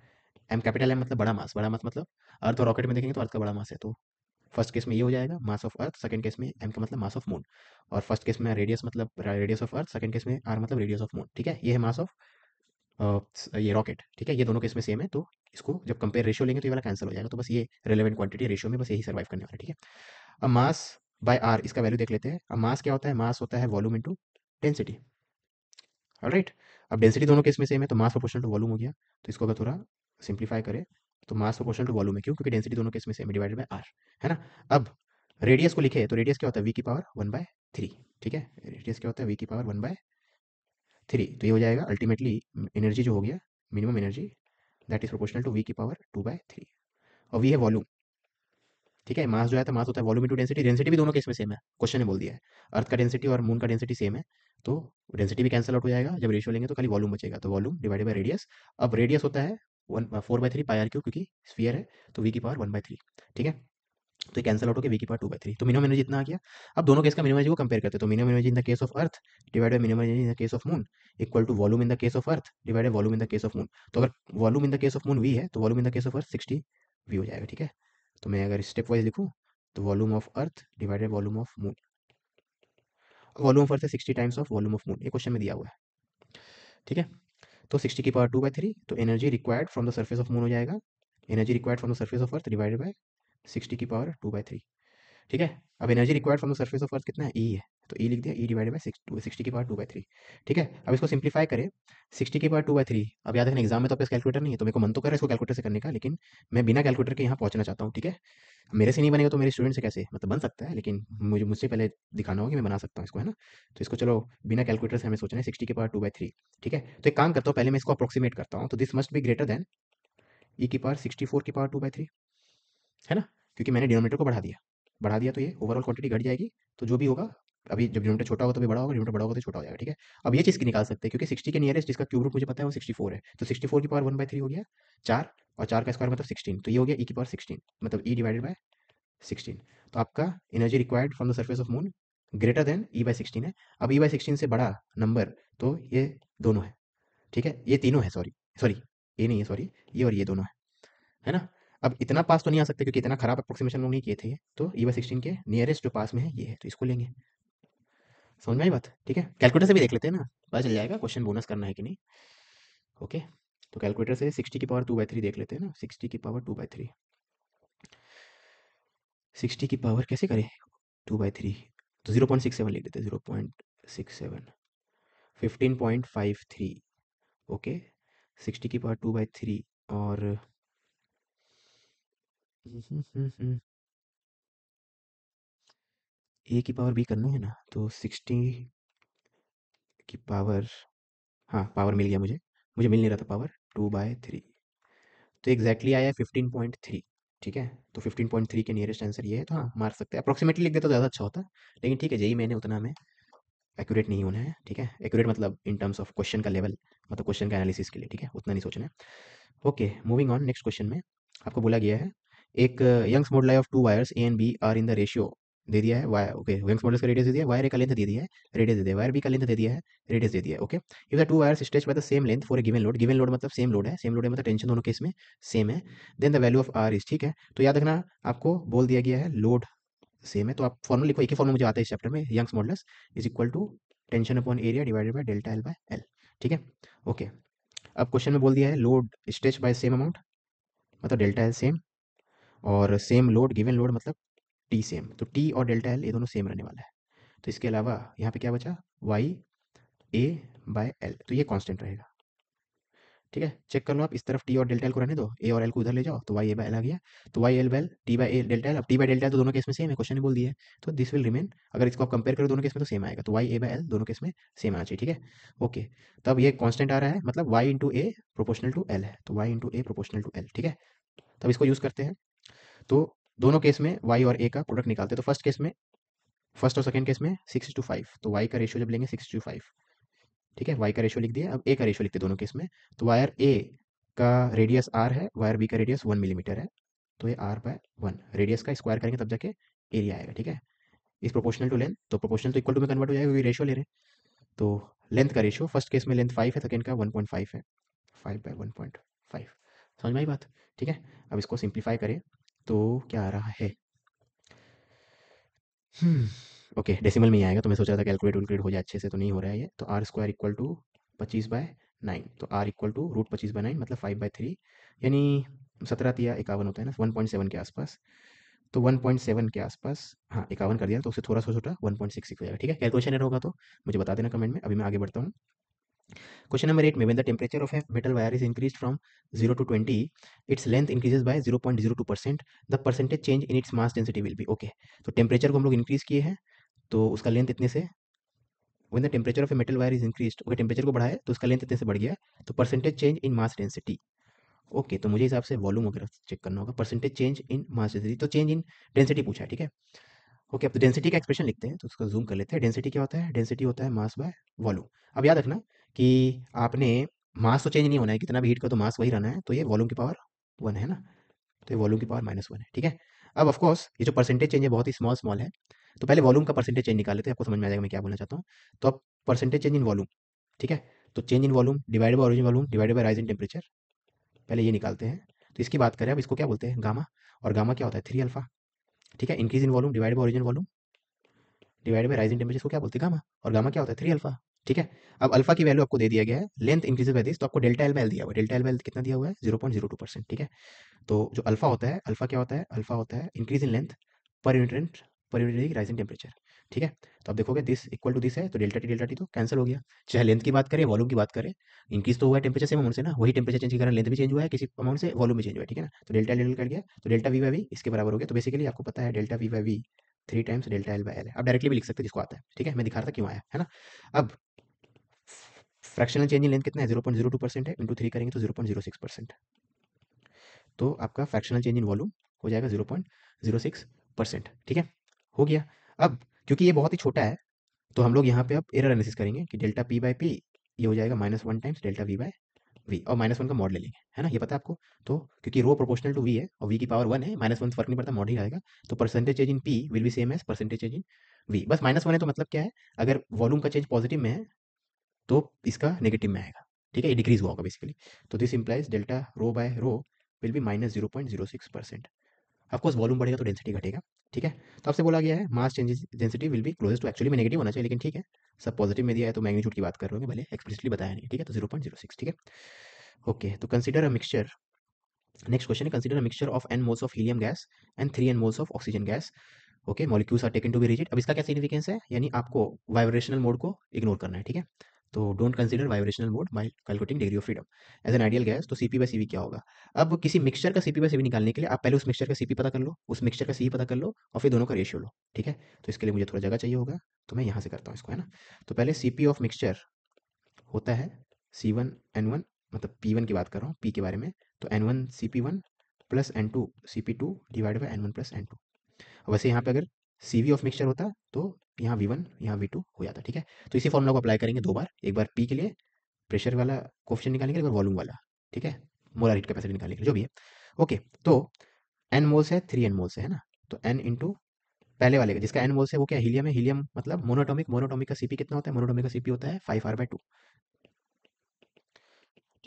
M capital M मतलब बड़ा मास मतलब अर्थ और रॉकेट में देखेंगे तो अर्थ का बड़ा मास है, तो फर्स्ट केस में ये हो जाएगा mass of earth, second case में एम का मतलब मास ऑफ मून, और फर्स्ट केस में रेडियस मतलब radius of earth, second case में आर मतलब रेडियस ऑफ मून, ठीक है। ये है मास ऑफ ये रॉकेट, ठीक है। ये दोनों केस में सेम है, तो इसको जब कंपेयर रेशियो लेंगे तो ये वाला कैंसिल हो जाएगा, तो बस ये रिलेवेंट क्वांटिटी रेशियो में बस यही सर्वाइव करने वाला है, ठीक है। अब मास बाय आर इसका वैल्यू देख लेते हैं। अब मास क्या होता है, मास होता है वॉल्यूम इनटू डेंसिटी, ऑलराइट। अब डेंसिटी दोनों केस में सेम है, तो मास प्रोपोर्शनल टू वॉल्यूम हो गया। तो इसको अगर थोड़ा सिंप्लीफाई करें तो मास प्रोपोर्शनल टू वॉल्यूम है, क्यों, क्योंकि डेंसिटी दोनों केस में सेम है, डिवाइडेड बाय आर, है ना। अब रेडियस को लिखे तो रेडियस क्या होता है, वी की पावर 1/3, ठीक है। रेडियस क्या होता है, वी की पावर 1/3, तो ये हो जाएगा अल्टीमेटली एनर्जी जो हो गया, minimum energy that is proportional to V की पावर 2/3, और वी है वॉल्यूम, ठीक है। मास जो है तो मास होता है वॉल्यूम इनटू डेंसिटी, डेंसिटी भी दोनों केस में सेम है, क्वेश्चन ने बोल दिया है। अर्थ का डेंसिटी और मून का डेंसिटी सेम है, तो डेंसिटी भी कैंसिल आउट हो जाएगा, जब रेशियो लेंगे तो खाली वॉल्यूम बचेगा, तो वॉल्यूम डिवाइडेड बाय रेडियस। अब रेडियस होता है 4/3 पाई आर क्यू, क्योंकि स्फीयर है तो वी की पावर 1/3, ठीक है। तो ये कैंसिल आउट होकर वी की पावर 2/3, तो मिनिमम एनर्जी इतना आ गया। अब दोनों केस का मिनिमम एनर्जी को कंपेयर करते हैं, तो minimum energy in the case of earth divide by minimum energy in the case of moon equal to volume in the case of earth divide by volume in the case of moon. तो अगर volume in the case of moon V है तो volume in the case of earth 60 V हो जाएगा, ठीक है। तो मैं अगर स्टेप वाइज लिखूँ तो volume of earth divided volume of moon, volume of earth है 60 times of volume of moon, ये क्वेश्चन में दिया हुआ है, ठीक है। तो 60 की पावर 2/3, तो energy required from the surface of moon हो जाएगा, energy required from the surface of earth divided by 60 की पावर 2/3, ठीक है। अब energy required from the surface of earth कितना है, ई है, तो ई लिख दिया, ई डिवाइडेड बाय 60 की पावर 2/3, ठीक है। अब इसको सिंप्लीफाई करें, 60 की पावर 2/3, अब याद रखना एग्जाम में तो आपके कैलकुलेटर नहीं है, तो मेरे को मन तो कर रहा है इसको कैलकुलेटर से करने का, लेकिन मैं बिना कैलकुलेटर के यहाँ पहुंचना चाहता हूँ, ठीक है। मेरे से नहीं बनेगा तो मेरे स्टूडेंट से कैसे, मतलब बन सकता है, लेकिन मुझसे पहले दिखाना होगा कि मैं बना सकता हूँ इसको, है ना। तो इसको चलो बिना कैलकुलेटर से हमें सोचना है 60 की पावर 2/3, ठीक है। तो एक काम करता हूँ, पहले मैं इसको अप्रोक्सीमेट करता हूँ, तो this must be greater than e की पावर 64 की पावर 2/3, है ना, क्योंकि मैंने डिनोमिनेटर को बढ़ा दिया तो ये ओवरऑल क्वांटिटी घट जाएगी, तो जो भी होगा, अभी जब डिनोमिनेटर छोटा होगा तो भी बड़ा होगा, डिनोमिनेटर बड़ा होगा तो छोटा हो जाएगा, ठीक है। अब ये चीज़ की निकाल सकते हैं, क्योंकि 60 के नियरेस्ट जिसका क्यूब रूट मुझे पता है वो 64 है, तो 64 की पावर 1/3 हो गया 4, और 4 का स्क्वायर मतलब 16, तो ये हो गया ई की पावर 16, मतलब ई डिवाइडेड बाय 16। तो आपका energy required from the surface of moon greater than E by 16 है। अब ई बाई 16 से बड़ा नंबर तो ये दोनों है, ठीक है, ये तीनों है, सॉरी सॉरी, ये नहीं है, सॉरी, ये और ये दोनों है ना। अब इतना पास तो नहीं आ सकते क्योंकि इतना खराब अप्रोक्सीमेशन लोग नहीं किए थे ये, तो ई बाई 16 के नियरेस्ट जो पास में है ये है, तो इसको लेंगे। समझ में आई बात, ठीक है। कैलकुलेटर से भी देख लेते हैं ना, पता चल जाएगा क्वेश्चन बोनस करना है कि नहीं। ओके, तो कैलकुलेटर से 60 की पावर 2/3 देख लेते हैं ना, 60 की पावर 2/3, 60 की पावर कैसे करें 2/3, तो 0.67 लिख देते हैं, 0.67, 15.53, ओके। 60 की पावर 2/3 और ए की पावर बी करना है ना, तो 60 की पावर, हाँ पावर मिल गया मुझे, मुझे मिल नहीं रहा था पावर, 2/3, तो एग्जैक्टली आया है 15.3, ठीक है। तो 15.3 के नियरेस्ट आंसर ये है, तो हाँ मार सकते हैं, अप्रोक्सीमेटली लिख दे तो ज़्यादा अच्छा होता, लेकिन ठीक है, यही मैंने उतना हमें एक्यूरेट नहीं होना है, ठीक है। एक्यूरेट मतलब इन टर्म्स ऑफ क्वेश्चन का लेवल, मतलब क्वेश्चन का एनालिसिस के लिए, ठीक है, उतना नहीं सोचना है। Okay, moving on, next question में आपको बोला गया है एक Young's model of two wires A and B are in the ratio दे दिया है, वायर, ओके, यंग्स मॉडल्स का रेडियस दे दिया है, वायर ए का लेंथ दे दिया है, रेडियस दे दिया है, वायर बी का लेंथ दे दिया है, रेडियस दे दिया है, okay. If the two wires stretch by the same length for a given load मतलब सेम लोड है, सेम लोड है मतलब टेंशन दोनों केस में सेम है, then the value of R is, ठीक है। तो याद रखना आपको बोल दिया गया है लोड सेम है, तो आप फॉर्मूला लिखो, एक ही फॉर्मूला मुझे आता है इस चैप्टर में, Young's modulus is equal to tension upon area divided by delta L by L, ठीक है, ओके। अब क्वेश्चन में बोल दिया है load stretch by same amount, मतलब डेल्टा एल सेम, और सेम लोड गिवन लोड मतलब टी सेम, तो टी और डेल्टा एल ये दोनों सेम रहने वाला है। तो इसके अलावा यहाँ पे क्या बचा, वाई ए बाय एल, तो ये कांस्टेंट रहेगा, ठीक है। चेक कर लो आप, इस तरफ टी और डेल्टा एल को रहने दो, ए और एल को उधर ले जाओ, तो वाई ए बाय एल आ गया, तो Y L by T by A delta L, अब टी बाय डेल्टा एल तो दोनों केस में सेम है, क्वेश्चन ने बोल दिया है, तो दिस विल रिमेन, अगर इसको आप कंपेयर करो दोनों केस में तो सेम आएगा, तो वाई ए बाय एल दोनों केस में सेम आना चाहिए, ठीक है, ओके। तब ये कांस्टेंट आ रहा है, मतलब Y into A proportional to L है, तो Y into A proportional to L, ठीक है। तब इसको यूज़ करते हैं, तो दोनों केस में वाई और ए का प्रोडक्ट निकालते हैं। तो फर्स्ट और सेकंड केस में 6:5, तो वाई का रेशियो जब लेंगे 6:5, ठीक है, वाई का रेशियो लिख दिया। अब ए का रेशियो लिखते हैं दोनों केस में। तो वायर ए का रेडियस आर है, वायर बी का रेडियस 1 मिलीमीटर है, तो ये r/1 रेडियस का स्क्वायर करेंगे तब जाके एरिया आएगा, ठीक है। इस प्रोपोर्शनल टू लेंथ, तो प्रोपोर्शनल तो इक्वल टू में कन्वर्ट हो जाएगा क्योंकि रेशियो ले रहे हैं। तो लेंथ का रेशियो फर्स्ट केस में लेंथ 5 है, सेकंड का 1.5 है, 5/1.5। समझ में आई बात? ठीक है। अब इसको सिंप्लीफाई करें तो क्या आ रहा है, ओके डेसिमल में ही आएगा, तो मैं सोचा था कैलकुलेट वैलकुलेट हो जाए अच्छे से, तो नहीं हो रहा है ये। तो r² = 25/9, तो r √25/9 मतलब 5/3, यानी 17×51 होता है ना, 1.7 के आसपास। तो 1.7 के आसपास, हाँ 51 कर दिया तो उससे थोड़ा सा छोटा 1.66 हो जाएगा, ठीक है। कैलकुलेशन एरर होगा तो मुझे बता देना कमेंट में। अभी मैं आगे बढ़ता हूँ। क्वेश्चन नंबर 8 में, when the temperature of a metal wire is increased from 0 to 20, its length increases by 0.02%, the percentage change in its mass density will B, okay. तो टेम्परेचर को हम लोग इंक्रीज किए हैं, तो उसका लेंथ इतने से, when the temperature of a metal wire is increased, okay temperature को बढ़ाया तो उसका लेंथ इतने से बढ़ गया, तो परसेंटेज चेंज इन मास डेंसिटी, ओके। तो मुझे हिसाब से वॉल्यूम वगैरह चेक करना होगा, परसेंटेज चेंज इन मास डेंसिटी, तो चेंज इन डेंसिटी पूछा है, ठीक है। ओके, अब तो डेंसिटी का एक्सप्रेशन लिखते हैं, तो उसको जूम कर लेते हैं। डेंसिटी क्या होता है? डेंसिटी होता है मास बाय वॉल्यूम। अब याद रखना कि आपने मास तो चेंज नहीं होना है, कितना भी हीट का तो मास वही रहना है, तो ये वॉल्यूम की पावर 1 है ना, तो ये वॉल्यूम की पावर -1 है, ठीक है। अब ऑफ कोर्स ये जो परसेंटेज चेंज है बहुत ही स्मॉल स्मॉल है, तो पहले वॉल्यूम का परसेंटेज चेंज निकाल लेते हैं, आपको समझ में आ जाएगा मैं क्या बोलना चाहता हूँ। तो अब परसेंटेज चेंज इन वॉल्यूम, ठीक है, तो change in volume divide by original volume divide by rise in temperature, पहले ये निकालते हैं। तो इसकी बात करें, अब इसको क्या बोलते हैं? गामा, और गामा क्या होता है? 3 अल्फा, ठीक है। Increase in volume divide by original volume divide by rising temperature को क्या बोलते हैं? गामा, और गामा क्या होता है? 3 अल्फा, ठीक है। अब अल्फा की वैल्यू आपको दे दिया गया है, लेंथ इंक्रीजेज बाय दिस, तो आपको डेल्टा एल बाय एल दिया हुआ है, डेल्टा एल बाय एल कितना दिया हुआ है? 0.02%, ठीक है। तो जो अल्फा होता है, अल्फा क्या होता है? अल्फा होता है increase in length per unit rising temperature, ठीक है। तो अब देखोगे दिस इक्वल टू दिस है, तो डेल्टा टी तो कैंसिल हो गया। चाहे लेंथ की बात करें, वॉल्यूम की बात करें, इंक्रीज तो हुआ है टेम्परेचर सेम अमाउंट से ना, वही टेम्परेचर चेंज के कारण लेंथ भी चेंज हुआ है किसी अमाउंट से, वॉल्यूम भी चेंज हुआ है, ठीक है ना। तो डेल्टा एल कट गया, तो डेल्टा वी बाई वी इसके बराबर हो गया। तो बेसिकली आपको पता है delta V by V 3 times delta L by L है। आप डायरेक्टली भी लिख सकते हैं जिसको आता है, ठीक है। मैं दिखा रहा था क्यों आया, है ना। अब फ्रैक्शनल चेंज इन लेंथ कितना है? 0.02% है, इंटू 3 करेंगे तो 0.06%। तो आपका फ्रैक्शनल चेंज इन वॉल्यूम हो जाएगा 0.06%, ठीक है। हो गया। अब क्योंकि ये बहुत ही छोटा है, तो हम लोग यहाँ पे अब एरर एनालिसिस करेंगे कि डेल्टा पी बाई पी ये हो जाएगा -1 times delta V by V, और -1 का मॉड ले लेंगे, है ना, ये पता है आपको। तो क्योंकि रो प्रोपोर्शनल टू वी है और वी की पावर 1 है, -1 फर्क नहीं पड़ता, मॉड ही आएगा। तो percentage change in P will be same as percentage change in V, बस -1 है तो मतलब क्या है, अगर वॉल्यूम का चेंज पॉजिटिव में है तो इसका नेगेटिव में आएगा, ठीक है, ये डिक्रीज हुआ होगा बेसिकली। तो this implies delta rho by rho will be -0.06%। Of course volume बढ़ेगा तो डेंसिटी घटेगा, ठीक है। तो आपसे बोला गया है mass changes density will be closest to, actually में नेगेटिव होना चाहिए लेकिन ठीक है, सब पॉजिटिव में दिया है तो मैग्नीट्यूड की बात कर रहे होंगे, भले एक्सप्लिसिटली बताया नहीं, ठीक है। तो 0.06, ठीक है। ओके, तो consider a mixture, next question है, consider a mixture of n moles of helium gas and 3 n moles of oxygen gas, okay, molecules are taken to be rigid. अब इसका क्या सिग्निफिकेंस है, यानी आपको वाइब्रेशनल मोड को ignore करना है, ठीक है। तो don't consider vibrational mode by calculating degree of freedom as an ideal gas, तो सीपी बाय सीवी क्या होगा। अब किसी मिक्सचर का सीपी बाय सीवी निकालने के लिए आप पहले उस मिक्सचर का सीपी पता कर लो, उस मिक्सचर का सीवी पता कर लो, और फिर दोनों का रेशियो लो, ठीक है। तो इसके लिए मुझे थोड़ा जगह चाहिए होगा, तो मैं यहाँ से करता हूँ इसको, है ना। तो पहले सीपी ऑफ मिक्सचर होता है C1N1, मतलब P1 की बात कर रहा हूँ, P के बारे में। तो N1 CP1 plus N2 CP2 divide by N1 plus N2। अब वैसे यहाँ पे अगर CV ऑफ मिक्सचर होता तो यहाँ V1 यहाँ V2 हो जाता, ठीक है। तो इसी फॉर्मूला को अप्लाई करेंगे दो बार, एक बार P के लिए प्रेशर वाला कोफिशिएंट निकालने के लिए, एक बार वॉल्यूम वाला, ठीक है, मोलर हीट कैपेसिटी निकालने के लिए, जो भी है। ओके, तो N मोल्स है, 3 N मोल्स है ना। तो N इंटू पहले वाले का जिसका N मोल्स है वो क्या है? हीलियम है। हीलियम मतलब मोनोटॉमिक, मोनोटॉमिक का CP कितना होता है? मोनोटॉमिक का CP होता है 5R/2,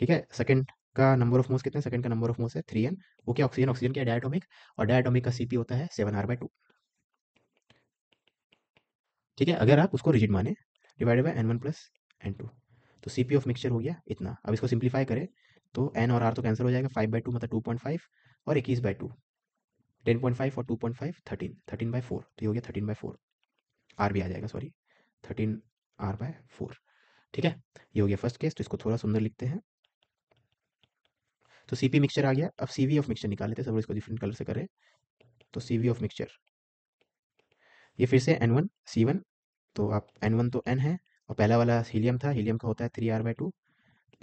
ठीक है। सेकंड का नंबर ऑफ मोल्स कितना है? सेकंड का नंबर ऑफ मोल्स है 3n। वो क्या? ऑक्सीजन, ऑक्सीजन क्या है? डायटोमिक, और डायटोमिक का सीपी होता है 7R/2, ठीक है, अगर आप उसको रिजिड माने, divided by n1 plus n2। तो सीपी ऑफ मिक्सचर हो गया इतना। अब इसको सिंप्लीफाई करें तो n और r तो कैंसिल हो जाएगा, 5/2 मतलब 2.5, और 21/2 10.5, और 2.5 13, 13/4, तो ये हो गया 13/4, आर भी आ जाएगा, सॉरी, 13R/4, ठीक है। ये हो गया फर्स्ट केस, तो इसको थोड़ा सुंदर लिखते हैं। तो सीपी मिक्सचर आ गया। अब सीवी ऑफ मिक्सचर निकाल लेते हैं, सब इसको डिफरेंट कलर से करें। तो सीवी ऑफ मिक्सचर ये फिर से N1 C1, तो आप N1 तो N है, और पहला वाला हीलियम था, हीलियम का होता है 3R/2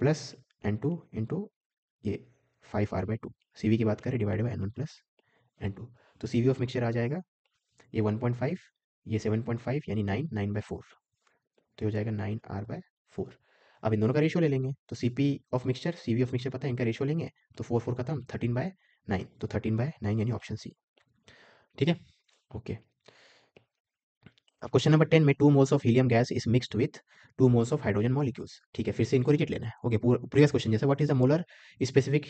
प्लस N2 इंटू ये 5R/2। CV की बात करें divide by N1 plus N2। तो सी वी ऑफ मिक्सचर आ जाएगा ये 1.5, ये 7.5 यानी 9/4, तो ये हो जाएगा 9R/4। अब इन दोनों का रेशियो ले लेंगे, तो C P of mixture C V of mixture पता है, इनका रेशियो लेंगे तो 4 खत्म, 13/9, तो 13/9 यानी ऑप्शन सी। ठीक है, ओके। अब क्वेश्चन नंबर 10 में 2 moles of helium gas is mixed with 2 moles of hydrogen molecules. ठीक है, फिर से इनको रिजेक्ट लेना है। ओके, प्रीवियस क्वेश्चन जैसे what is the molar specific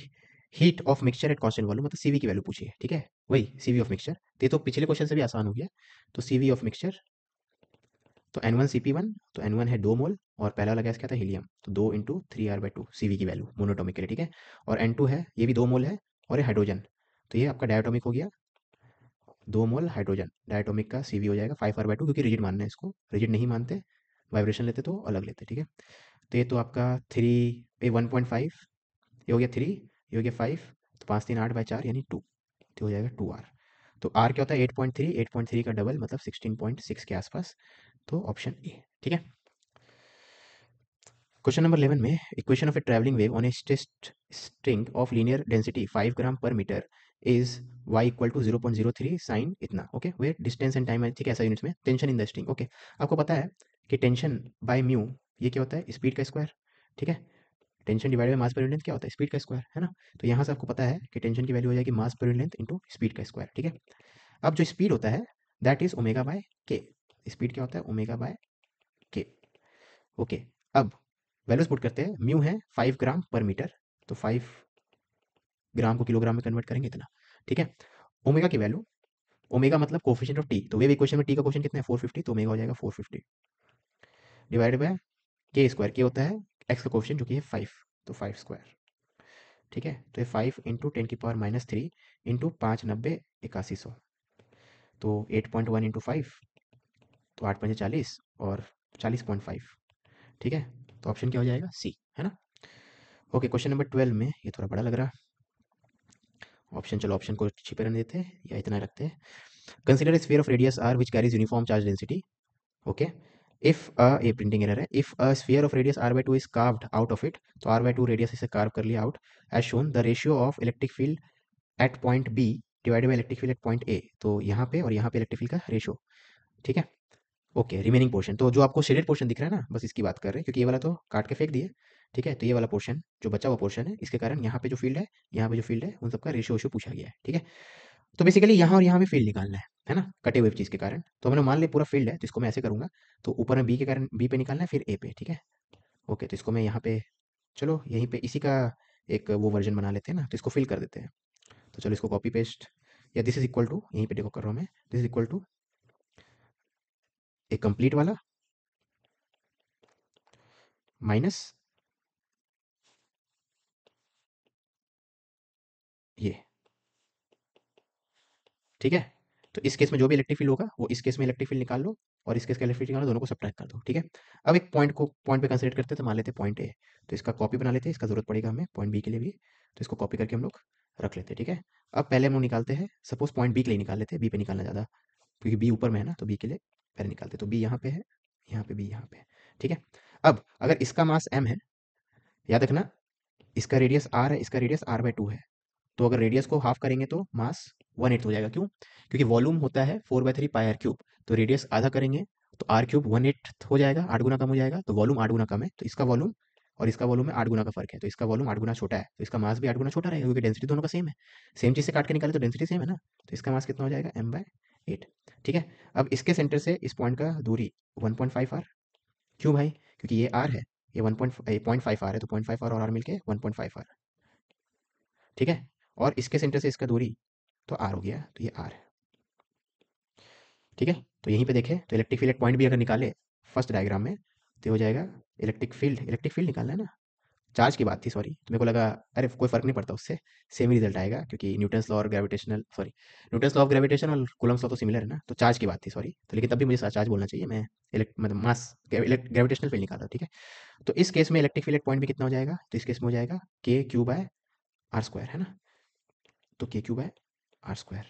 heat of mixture at constant volume, मतलब सीवी की वैल्यू पूछी है। ठीक है, वही सीवी ऑफ मिक्सचर, ये तो पिछले क्वेश्चन से भी आसान हो गया। तो सीवी ऑफ मिक्सचर, तो N1CP1, तो N1 है 2 मोल, और पहला वाला गैस क्या था, हीलियम, तो 2 इंटू 3R/2 सीवी की वैल्यू मोनोटोमिक के लिए। ठीक है, और N2 है, ये भी 2 मोल है, और ये हाइड्रोजन, तो ये आपका डायटोमिक हो गया, 2 मोल हाइड्रोजन, डायटोमिक का सीवी हो जाएगा 5R/2, क्योंकि रिजिड मानना है इसको, रिजिड नहीं मानते, वाइब्रेशन लेते तो अलग लेते। ठीक है, तो ये तो आपका 1.5, ये हो गया 3, ये हो गया 5, तो 5 3 8/4 यानी 2, तो हो जाएगा 2R। तो R क्या होता है 8.3, 8.3 का डबल मतलब 16.6 के आसपास, तो ऑप्शन ए। ठीक है, क्वेश्चन नंबर 11 में equation of a travelling wave on a string of linear density 5 gram per metre is y equal to 0.03 sine इतना। Okay, wait distance and time, ठीक है, ऐसा यूनिट्स में tension in the string. Okay, आपको पता है कि टेंशन बाय म्यू ये क्या होता है, स्पीड का स्क्वायर। ठीक है, tension divide by mass per unit क्या होता है, स्पीड का स्क्वायर, है ना। तो यहाँ से आपको पता है कि टेंशन की वैल्यू हो जाएगी मास पर यूनिट इंटू स्पीड का स्क्वायर। ठीक है, अब जो स्पीड होता है दैट इज ओमेगा बाय के, स्पीड क्या होता है, ओमेगा बाय के। ओके, अब वैल्यूज पुट करते हैं, म्यू है 5 ग्राम पर मीटर, तो 5 ग्राम को किलोग्राम में कन्वर्ट करेंगे इतना। ठीक है, ओमेगा की वैल्यू, ओमेगा मतलब कोफिशिएंट ऑफ टी, तो वेव इक्वेशन में टी का कोफिशिएंट कितना है 450, तो ओमेगा हो जाएगा 450 डिवाइडेड बाय के स्क्वायर, के होता है एक्स का कोफिशिएंट जो कि है 5, तो 5 स्क्वायर। ठीक है, तो ये 5 इंटू 10⁻³ इंटू 590 8100, तो 8.1 इंटू 5, तो 8×5 = 40, और 40.5। ठीक है, तो ऑप्शन क्या हो जाएगा, सी, है ना। ओके, क्वेश्चन नंबर 12 में ये थोड़ा बड़ा लग रहा है ऑप्शन, चलो ऑप्शन को छिपे रहने देते हैं या इतना रखते हैं। Consider sphere of radius R which carries uniform charge density. Okay, if ये प्रिंटिंग एरर है, if a sphere of radius r/2 is carved out of it, तो r/2 रेडियस इसे कार्व कर लिया out, as shown the ratio of electric field at point B divided by electric field at point A, तो यहाँ पे और यहाँ पे इलेक्ट्रिक फील्ड का रेशियो। ठीक है, ओके, रिमेनिंग पोर्शन, तो जो आपको शेडेड पोर्शन दिख रहा है ना, बस इसकी बात कर रहे हैं, क्योंकि ये वाला तो काट के फेंक दिए। ठीक है, तो ये वाला पोर्शन जो बचा हुआ पोर्शन है, इसके कारण यहाँ पे जो फील्ड है, यहाँ पे जो फील्ड है, उन सबका रेशियो वेशियो पूछा गया है। ठीक है, तो बेसिकली यहाँ और यहाँ में फील्ड निकालना है ना, कटे हुए चीज़ के कारण। तो मैंने मान लिया पूरा फील्ड है, तो इसको मैं ऐसे करूंगा, तो ऊपर में बी के कारण बी पे निकालना है, फिर ए पे। ठीक है, ओके, तो इसको मैं यहाँ पे, चलो यहीं पे इसी का एक वो वर्जन बना लेते हैं ना, तो इसको फिल कर देते हैं। तो चलो इसको कॉपी पेस्ट, या दिस इज इक्वल टू, यहीं पे देखो कर रहा हूँ मैं, दिस इज इक्वल टू एक कंप्लीट वाला माइनस ये। ठीक है, तो इस केस में जो भी इलेक्ट्रिक फील्ड होगा वो इस केस में इलेक्ट्रिक फील्ड निकाल लो, और इस केस का इलेक्ट्रिक फील्ड निकालो, दोनों को सब्ट्रैक्ट कर दो। ठीक है, अब एक पॉइंट पे कंसिडर करते हैं, तो मान लेते हैं पॉइंट ए, तो इसका कॉपी बना लेते हैं, इसका जरूरत पड़ेगा हमें पॉइंट बी के लिए भी, तो इसको कॉपी करके हम लोग रख लेते हैं। ठीक है, अब पहले हम लोग निकालते हैं, सपोज पॉइंट बी के लिए निकाल लेते हैं, बी पे निकालना ज़्यादा, क्योंकि बी ऊपर में है ना, तो बी के लिए पहले निकालते हैं, तो बी यहाँ पे है, यहाँ पे बी यहाँ पे है। ठीक है, अब अगर इसका मास m है, याद रखना इसका रेडियस r है, इसका रेडियस r/2 है, तो अगर रेडियस को हाफ करेंगे तो मास 1/8 हो जाएगा। क्यों, क्योंकि वॉल्यूम होता है 4/3πr³, तो रेडियस आधा करेंगे तो r³ 1/8 हो जाएगा, 8 गुना कम हो जाएगा, तो वॉल्यूम 8 गुना कम है, तो इसका वॉल्यूम और इसका वॉल्यूम में 8 गुना का फर्क है, तो इसका वॉल्यूम 8 गुना छोटा है, तो इसका मास भी 8 गुना छोटा रहेगा, क्योंकि डेंसिटी दोनों का सेम है। सेम चीज़ से काट के निकाले तो डेंसिटी सेम है ना, तो इसका मास कितना हो जाएगा m/8। ठीक है, अब इसके सेंटर से इस पॉइंट का दूरी 1.5r। क्यों भाई, क्योंकि ये r है, ये 1.5r है, तो 0.5r और r मिलके 1.5r। ठीक है, और इसके सेंटर से इसका दूरी तो r हो गया, तो ये r है। ठीक है, तो यहीं पे देखें तो इलेक्ट्रिक फील्ड पॉइंट भी अगर निकाले फर्स्ट डायग्राम में, तो ये हो जाएगा इलेक्ट्रिक फील्ड निकालना है ना, चार्ज की बात थी, सॉरी, तो मेरे को लगा अरे कोई फर्क नहीं पड़ता उससे, सेम ही रिजल्ट आएगा, क्योंकि न्यूटन्स लॉ ऑफ ग्रेविटेशन और कूलम्स लॉ तो सिमिलर है ना, तो चार्ज की बात थी, सॉरी, तो लेकिन तब भी मुझे चार्ज बोलना चाहिए, मैं मतलब मास ग्रेविटेशनल फील्ड निकाला। ठीक है, तो इस केस में इलेक्ट्रिक फील्ड पॉइंट भी कितना हो जाएगा, तो इस केस में हो जाएगा k³ r², है ना, तो k³ r²,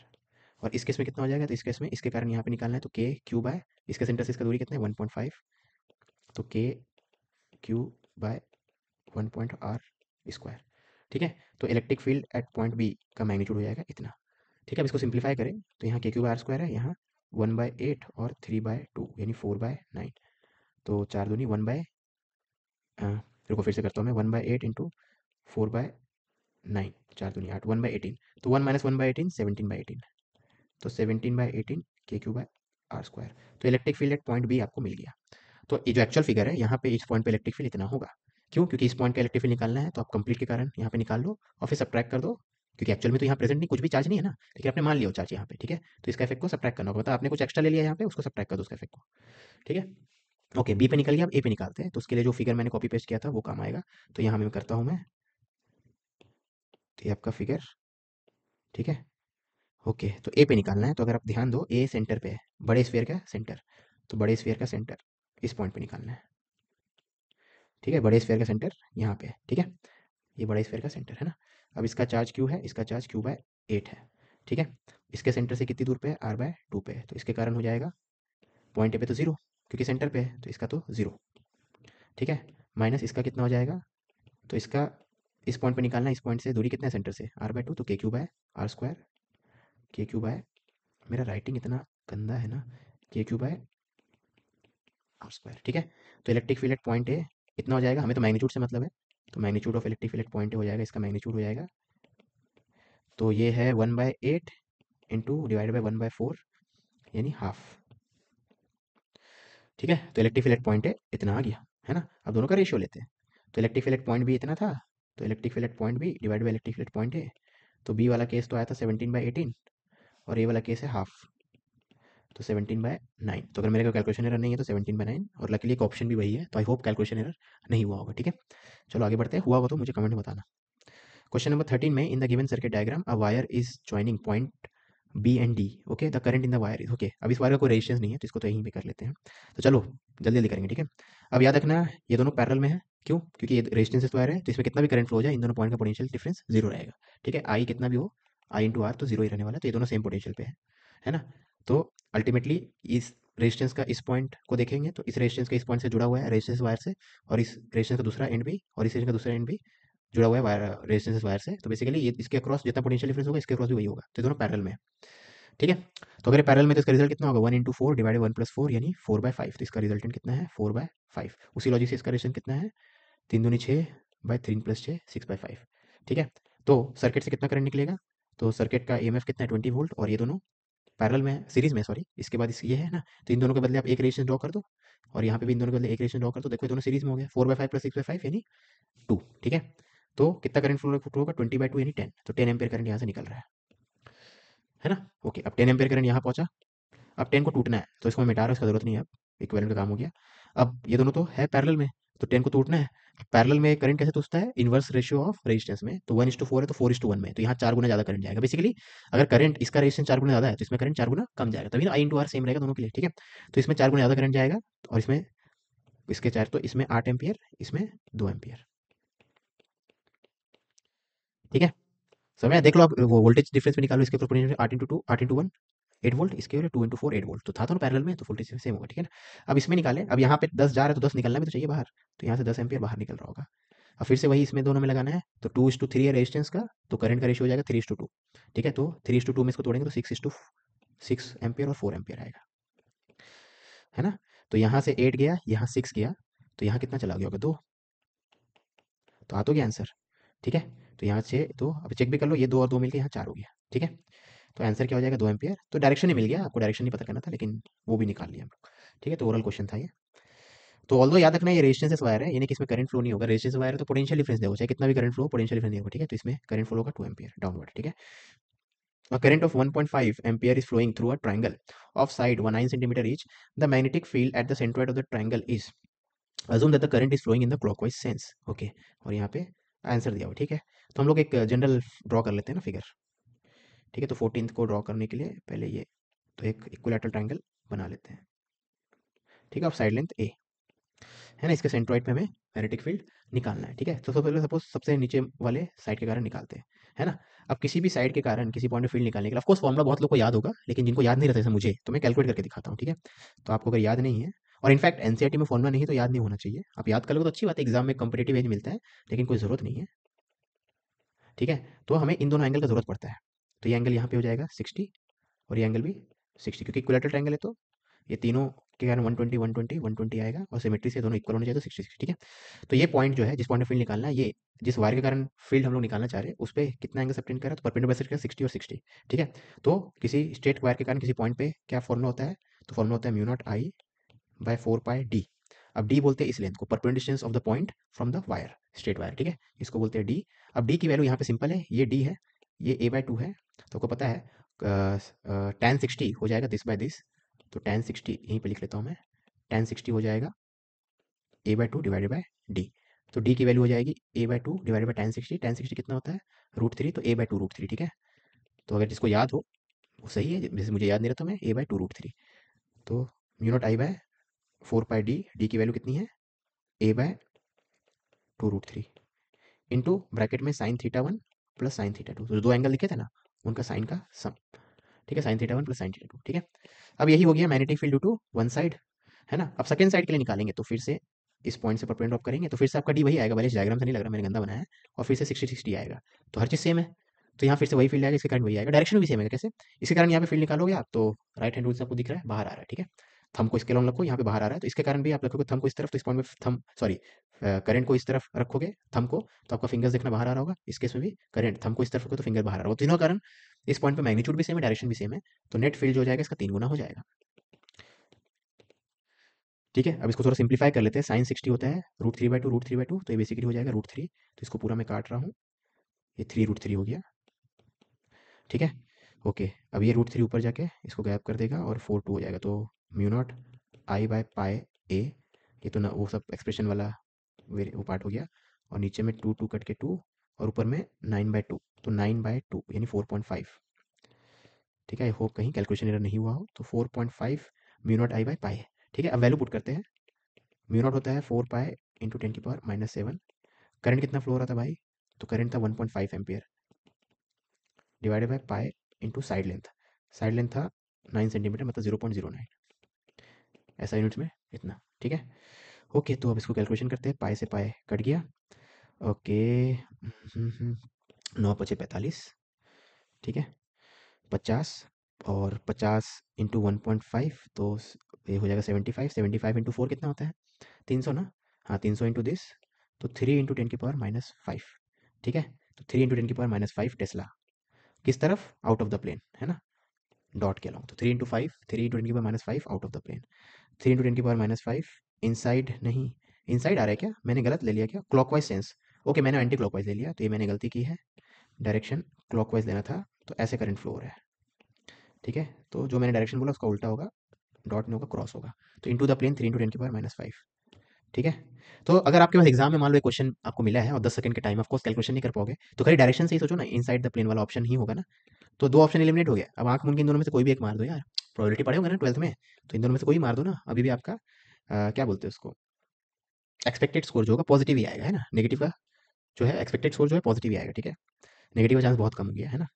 और इस केस में कितना हो जाएगा, तो इस केस में इसके कारण यहाँ पे निकालना है, तो k³ इसके सेंटर से इसका दूरी कितना है 1.5, तो k³ 1.r²। ठीक है, तो electric field at point B का मैग्नीट्यूड हो जाएगा इतना। ठीक है, अब इसको सिंप्लीफाई करें तो यहाँ k³ r² है, यहाँ 1/8 और 3/2 यानी 4/9। तो 4 दूनी रुको फिर से करता हूँ मैं, 1/8 इंटू 4/9, 4 दूनी 8, 1/18। तो 1 माइनस 1/18 17/18, तो 17/18 k³r²। तो electric field at point B आपको मिल गया। तो ये जो एक्चुअल फिगर है यहाँ पे इस पॉइंट पे इलेक्ट्रिक फील्ड इतना होगा। क्यों? क्योंकि इस पॉइंट का इलेक्ट्रिक फील्ड निकालना है, तो आप कंप्लीट के कारण यहाँ पे निकाल लो और फिर सब्ट्रैक्ट कर दो, क्योंकि एक्चुअल में तो यहाँ प्रेजेंट नहीं, कुछ भी चार्ज नहीं है ना, लेकिन आपने मान लिया वो चार्ज यहाँ पे, ठीक है। तो इसका इफेक्ट को सब्ट्रैक्ट करना होगा, मतलब आपने कुछ एक्स्ट्रा ले लिया यहाँ पे, उसको सब्ट्रैक्ट कर दो उसका इफेक्ट को, ठीक है। ओके, बी पे निकल गया, अब ए पे निकालते हैं। तो उसके लिए जो फिगर मैंने कॉपी पेस्ट किया था वो काम आएगा। तो यहाँ मैं करता हूँ मैं, तो ये आपका फिगर, ठीक है। ओके, तो ए पे निकालना है, तो अगर आप ध्यान दो ए सेंटर पे है, बड़े स्फीयर का सेंटर, तो बड़े स्फीयर का सेंटर इस पॉइंट पे निकालना है, ठीक है। बड़े स्फीयर का सेंटर यहाँ पे है, ठीक है। ये बड़ा स्फीयर का सेंटर है ना। अब इसका चार्ज क्यू है, इसका चार्ज q/8 है, ठीक है। इसके सेंटर से कितनी दूर पे है, r/2 पे है, तो इसके कारण हो जाएगा पॉइंट ए पे तो जीरो, क्योंकि सेंटर पे है तो इसका तो जीरो, ठीक है। माइनस इसका कितना हो जाएगा, तो इसका इस पॉइंट पे निकालना है, इस पॉइंट से दूरी कितना है सेंटर से, r/2, तो k³/r², k³ मेरा राइटिंग इतना गंदा है ना, k³/r², ठीक है। तो इलेक्ट्रिक फील्ड एट पॉइंट ए इतना हो जाएगा, हमें तो मैग्नीट्यूड से मतलब है, तो magnitude of electric field at point ए हो जाएगा, इसका मैग्नीट्यूड हो जाएगा, तो ये है 1/8 इंटू डिवाइड बाई 1/4 यानी हाफ, ठीक है। तो इलेक्ट्रिक फील्ड एट पॉइंट ए इतना आ गया, है ना। अब दोनों का रेशियो लेते हैं, तो electric field at point B इतना था, तो electric field at point B divide by electric field at point A, तो बी वाला केस तो आया था 17/18 और ए वाला केस है हाफ, तो 17/9। तो अगर मेरे को कैलकुलेशन एरर नहीं है तो 17/9, और लकीली एक ऑप्शन भी वही है, तो आई होप कैलकुलेशन एरर नहीं हुआ होगा, ठीक है। चलो आगे बढ़ते हैं, हुआ हो तो मुझे कमेंट में बताना। क्वेश्चन नंबर 13 में, in the given circuit diagram a wire is joining point B and D, okay, the current in the wire is, okay. अब इस वायर का कोई रेजिस्टेंस नहीं है, तो इसको तो यहीं पे कर लेते हैं। तो चलो जल्दी जल्दी करेंगे, ठीक है। अब याद रखना ये दोनों पैरेलल में है, क्यों? क्योंकि ये रेजिस्टेंस वायर है, तो इसमें कितना भी करंट फ्लो हो जाए, इन दोनों पॉइंट का पोटेंशियल डिफरेंस जीरो रहेगा, ठीक है। आई कितना भी हो, आई इंटू आर तो जीरो ही रहने वाला है, तो ये दोनों सेम पोटेंशियल पे है ना। तो अल्टीमेटली इस रेजिस्टेंस का इस पॉइंट को देखेंगे, तो इस रेजिस्टेंस का इस पॉइंट से जुड़ा हुआ है रेजिस्टेंस वायर से, और इस रेजिस्टेंस का दूसरा एंड भी, और इस रेजिस्टेंस का दूसरा एंड भी जुड़ा हुआ है वायर, रेजिस्टेंस वायर से। तो बेसिकली ये इसके अक्रॉस जितना पोटेंशियल डिफरेंस होगा, इसके अक्रॉस भी वही होगा, तो ये दोनों पैरेलल में है, ठीक है। तो अगर पैरेलल में तो इसका रिजल्ट कितना होगा, 1 × 4 डिवाइड 1 + 4 यानी 4/5, तो इसका रिजल्टेंट कितना है, 4/5। उसी लॉजिक से इसका रेजिस्टेंस कितना है, 3×6/3 + 6 6/5, ठीक है। तो सर्किट से कितना करंट निकलेगा, तो सर्किट का ईएमएफ कितना है, 20 वोल्ट, और ये दोनों पैरेलल में सीरीज में, सॉरी, इसके बाद ये है ना, तो इन दोनों के बदले आप एक रेजिस्टेंस ड्रॉ कर दो, और यहाँ पे भी इन दोनों के बदले एक रेजिस्टेंस ड्रॉ कर दो, देखो ये दोनों सीरीज में हो गया, 4/5 + 6/5 यानी 2, ठीक है। तो कितना करंट फ्लो होगा, 20/2 यानी 10, तो 10 एम्पियर करंट यहाँ से निकल रहा है ना। ओके, अब 10 एम्पियर करंट यहाँ पहुंचा, अब 10 को टूटना है, तो इसको मैं मिटा रहा हूँ, इसका जरूरत नहीं है, अब इक्विवेलेंट का काम हो गया। अब ये दोनों तो है पैरेलल में, तो 10 को टूटना है। पैरेलल में करंट कैसे टूटता है, इनवर्स रेशियो ऑफ रेजिस्टेंस में, तो 1:4 है तो 4:1 में, तो यहाँ 4 गुना ज्यादा करंट जाएगा बेसिकली। अगर करंट इसका रेजिस्टेंस 4 गुना ज्यादा है, तो इसमें करंट 4 गुना कम जाएगा, तभी ना आई इंटू आर सेम रहेगा दोनों के लिए, ठीक है। तो इसमें 4 गुना ज्यादा करंट जाएगा, और इसमें इसके 4, तो इसमें 8 एम्पियर, इसमें 2 एम्पियर, ठीक है। समय देख लो आप, वो वोल्टेज डिफरेंस भी निकालो, इसके प्रोपोर्शनल 8 × 2 8 × 1 8 वोल्ट, इसके और 2 × 4 8 वोल्ट, तो था तो पैरेलल में, तो वोल्टेज सेम होगा, ठीक है ना। अब इसमें निकालें, अब यहाँ पे 10 जा रहा है, तो 10 निकलना भी तो चाहिए बाहर, तो यहाँ से 10 एम्पियर बाहर निकल रहा होगा। अब फिर से वही इसमें दोनों में लगाना है, तो 2:3 है रेजिस्टेंस का, तो करंट का रेशियो हो जाएगा 3:2, ठीक है। तो 3:2 में इसको तोड़ेंगे तो 6 एम्पियर और 4 एम्पियर आएगा, है ना। तो यहाँ से 8 गया, यहाँ 6 गया, तो यहाँ कितना चला गया होगा, 2, तो आ तो गया आंसर, ठीक है। तो यहाँ से 2, अब चेक भी कर लो, ये 2 और 2 मिलकर यहाँ 4 हो गया, ठीक है। तो आंसर क्या हो जाएगा, 2 एम्पियर। तो डायरेक्शन ही मिल गया, आपको डायरेक्शन नहीं पता करना था, लेकिन वो भी निकाल लिया हम लोग, ठीक है। तो ओरल क्वेश्चन था ये। तो ऑल्दो याद रखना ये रेजिस्टेंस वायर है, यानी कि इसमें करंट फ्लो नहीं होगा, रेजिस्टेंस वायर है तो पोटेंशियल डिफरेंस देखो, चाहे कितना भी करंट फ्लो, पोटेंशियल डिफरेंस नहीं होगा, ठीक है। तो इसमें करंट फ्लो होगा 2 एम्पियर डाउनवर्ड, ठीक है। A current of 1.5 ampere is flowing through a triangle of side 19 centimeter each. The magnetic field at the centroid of the triangle is, assume that the current is flowing in the clockwise sense, okay। और यहाँ पे answer दिया हुआ, ठीक है। तो हम लोग एक जनरल ड्रॉ कर लेते हैं ना फिगर, ठीक है। तो 14th को ड्रॉ करने के लिए पहले ये, तो एक इक्विलैटरल ट्रायंगल बना लेते हैं, ठीक है। अब साइड लेंथ ए है ना, इसके सेंट्रॉइड पे हमें मैग्नेटिक फील्ड निकालना है, ठीक है। तो सबसे पहले सपोज सबसे नीचे वाले साइड के कारण निकालते हैं, है ना। अब किसी भी साइड के कारण किसी पॉइंट में फील्ड निकालने के लिए, ऑफ कोर्स फॉर्मुला बहुत लोग को याद होगा, लेकिन जिनको याद नहीं रहता जैसे मुझे, तो मैं कैलकुलेट करके दिखाता हूँ, ठीक है। तो आपको अगर याद नहीं है, और इनफैक्ट एनसीईआरटी में फॉर्मुला नहीं है तो याद नहीं होना चाहिए, आप याद कर लो तो अच्छी बात है, एग्जाम में कंपटीटिव एज मिलता है, लेकिन कोई ज़रूरत नहीं है, ठीक है। तो हमें इन दोनों एंगल का जरूरत पड़ता है, तो ये एंगल यहाँ पे हो जाएगा 60 और ये एंगल भी 60, क्योंकि इक्विलेटरल ट्रायंगल है तो ये तीनों के कारण 120 120 120 आएगा और सिमेट्री से दोनों इक्वल होने चाहिए तो 60 60, ठीक है। तो ये पॉइंट जो है जिस पॉइंट पे फील्ड निकालना है, ये जिस वायर के कारण फील्ड हम लोग निकालना चाह रहे हैं उस पे कितना एंगल सबटेंड कर रहा है, तो परपेंडिकुलर बाइसेक्टर 60 और 60, ठीक है। तो किसी स्ट्रेट वायर के कारण किसी पॉइंट पे क्या फॉर्मूला होता है, तो फॉर्मूला होता है mu naught I bye 4 pi D. अब डी बोलते हैं इस लेंथ को, perpendicular distance of the point from the wire, straight wire, ठीक है, इसको बोलते हैं डी। अब डी की वैल्यू यहाँ पे सिंपल है, ये डी है, ये ए बाय 2 है, तो आपको पता है tan 60 हो जाएगा दिस बाय दिस, तो tan 60 यहीं पे लिख लेता हूँ मैं, tan 60 हो जाएगा ए बाय 2 डिवाइडेड बाय डी। तो डी की वैल्यू हो जाएगी ए बाय 2 डिवाइडेड बाय tan 60 कितना होता है, √3, तो ए बाय 2 √3, ठीक है। तो अगर जिसको याद हो वो सही है, जैसे मुझे याद नहीं रहा तो मैं ए बाय 2 √3, तो mu naught I bye 4 pi D, D की वैल्यू कितनी है ए बाय 2 √3 इंटू ब्रैकेट में sign theta 1 plus sine theta 2, तो दो एंगल लिखे थे ना उनका साइन का सम, ठीक है, sine theta 1 plus sine theta 2, ठीक है। अब यही हो गया magnetic field due to one side, है ना। अब सेकंड साइड के लिए निकालेंगे तो फिर से इस पॉइंट से परपेंडिकुलर ड्रॉप करेंगे, तो फिर से आपका डी वही आएगा, भले इस डायग्राम से नहीं लग रहा, मैंने गंदा बनाया है, और फिर से 60 60 आएगा, तो हर चीज़ सेम है। तो यहाँ फिर से वही फील्ड आएगा, इसके कारण वही आएगा, डायरेक्शन भी सेम है, कैसे, इसके कारण यहाँ पे फील्ड निकालोगे आप तो राइट हैंड रूल से आपको दिख रहा है बाहर आ रहा है, ठीक है। थंब को इसके लॉन्ग रखो, यहाँ पे बाहर आ रहा है, तो इसके कारण भी आप रखोगे थंब को इस तरफ, तो इस पॉइंट में थंब सॉरी करंट को इस तरफ रखोगे थंब को, तो आपका फिंगर्स देखना बाहर आ रहा होगा, इस केस में भी करंट थंब को इस तरफ रखोगे तो फिंगर बाहर आ रहा होगा, तीनों कारण इस पॉइंट पे मैग्नीट्यूड भी सेम है, डायरेक्शन भी सेम है, तो नेट फील्ड जो हो जाएगा इसका 3 गुना हो जाएगा, ठीक है। अब इसको थोड़ा सिंप्लीफाई कर लेते हैं, साइन 60 होता है √3/2 तो ये बेसिकली हो जाएगा √3, तो इसको पूरा मैं काट रहा हूँ, ये 3 √3 हो गया, ठीक है। ओके, अब ये √3 ऊपर जाके इसको गैप कर देगा और 4 2 हो जाएगा, तो mu naught I by pi a, ये तो ना वो सब एक्सप्रेशन वाला वो पार्ट हो गया, और नीचे में 2 2 कट के 2 और ऊपर में 9/2, तो 9/2 यानी 4.5, ठीक है। आई होप कहीं कैलकुलेशन एरर नहीं हुआ हो, तो 4.5 म्यू नॉट आई बाय पाई है, ठीक है। अब वैल्यू पुट करते हैं, म्यू नॉट होता है 4 पाई इंटू 10⁻⁻7, करंट कितना फ्लो हो रहा था भाई, तो करंट था 1.5 ampere divided by pi into side length था 9 सेंटीमीटर, मतलब 0.09, ऐसा यूनिट्स में इतना, ठीक है। ओके, तो अब इसको कैलकुलेशन करते हैं, पाई से पाई कट गया, ओके, 9×5 = 45, ठीक है, 50, और 50 इंटू 1.5, तो ये हो जाएगा 75, 75 इंटू 4 कितना होता है, 300 ना, हाँ 300 इंटू दिस, तो 3 इंटू 10⁻⁻5, ठीक है। तो 3 इंटू 10⁻⁵ टेस्ला, किस तरफ, आउट ऑफ द प्लेन, है ना, डॉट के अलॉन्ग, तो 3 into 5 out of the plane, 3 into 10⁻⁵ inside नहीं, इनसाइड आ रहा है क्या, मैंने गलत ले लिया क्या, क्लॉकवाइज सेंस, ओके मैंने एंटी क्लॉकवाइज ले लिया, तो ये मैंने गलती की है, डायरेक्शन क्लॉकवाइज लेना था, तो ऐसे करंट फ्लो हो रहा है, ठीक है। तो जो मैंने डायरेक्शन बोला उसका उल्टा होगा, डॉट नहीं होगा, क्रॉस होगा, तो इंटू द प्लेन 3 इंटू 10⁻⁵, ठीक है। तो अगर आपके पास एग्जाम में मान लो एक क्वेश्चन आपको मिला है और 10 सेकंड के टाइम, ऑफ कोर्स कैलकुलेशन नहीं कर पाओगे, तो खाली डायरेक्शन से ही सोचो ना, इनसाइड द प्लेन वाला ऑप्शन ही होगा ना, तो दो ऑप्शन एलिमिनेट हो गया, अब आंख मूंद के इन दोनों में से कोई भी एक मार दो यार, प्रोबेबिलिटी पढ़े होंगे ना 12th में, तो इन दोनों में से कोई मार दो ना, अभी भी आपका क्या बोलते हैं उसको, एक्सपेक्टेड स्कोर जो होगा पॉजिटिव ही आएगा, है ना, नेगेटिव का जो है एक्सपेक्टेड स्कोर जो है पॉजिटिव ही आएगा, ठीक है, नेगेटिव का चांस बहुत कम हो गया, है ना।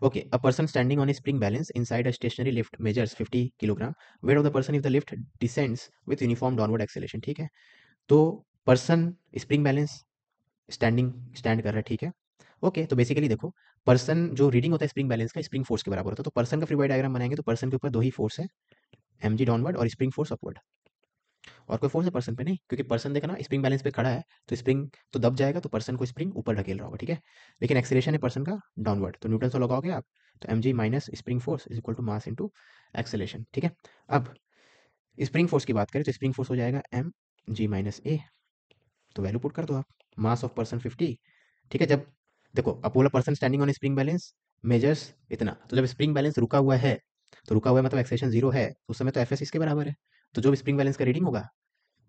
Okay, a person standing on a spring balance inside a stationary lift measures 50 kilogram, weight of the person if the lift descends with uniform downward acceleration, ठीक है। तो पर्सन स्प्रिंग बैलेंस स्टैंड कर रहा है, ठीक है। ओके, तो basically देखो, पर्सन जो रीडिंग होता है स्प्रिंग बैलेंस का स्प्रिंग फोर्स के बराबर होता है, तो पर्सन का फ्री बॉडी डायग्राम बनाएंगे तो पर्सन के ऊपर दो ही फोर्स है, mg डाउनवर्ड और स्प्रिंग फोर्स अपवर्ड, और कोई फोर्स है पर्सन पे नहीं, क्योंकि पर्सन देखा ना स्प्रिंग बैलेंस पे खड़ा है, तो स्प्रिंग तो दब जाएगा, तो पर्सन को स्प्रिंग ऊपर ढकेल रहा होगा, ठीक है। लेकिन एक्सेलेरेशन है पर्सन का डाउनवर्ड, तो न्यूटन से लगाओगे आप, तो mg minus spring force is equal to mass into acceleration, ठीक है। अब स्प्रिंग फोर्स की बात करें तो स्प्रिंग फोर्स हो जाएगा mg - a, तो वैल्यू पुट कर दो आप, मास ऑफ पर्सन 50, ठीक है। जब देखो Apollo person standing on spring balance measures इतना, तो जब स्प्रिंग बैलेंस रुका हुआ है, तो रुका हुआ है मतलब एक्सेलेरेशन 0 है, तो उस समय तो एफ इसके बराबर है, तो जो स्प्रिंग बैलेंस का रीडिंग होगा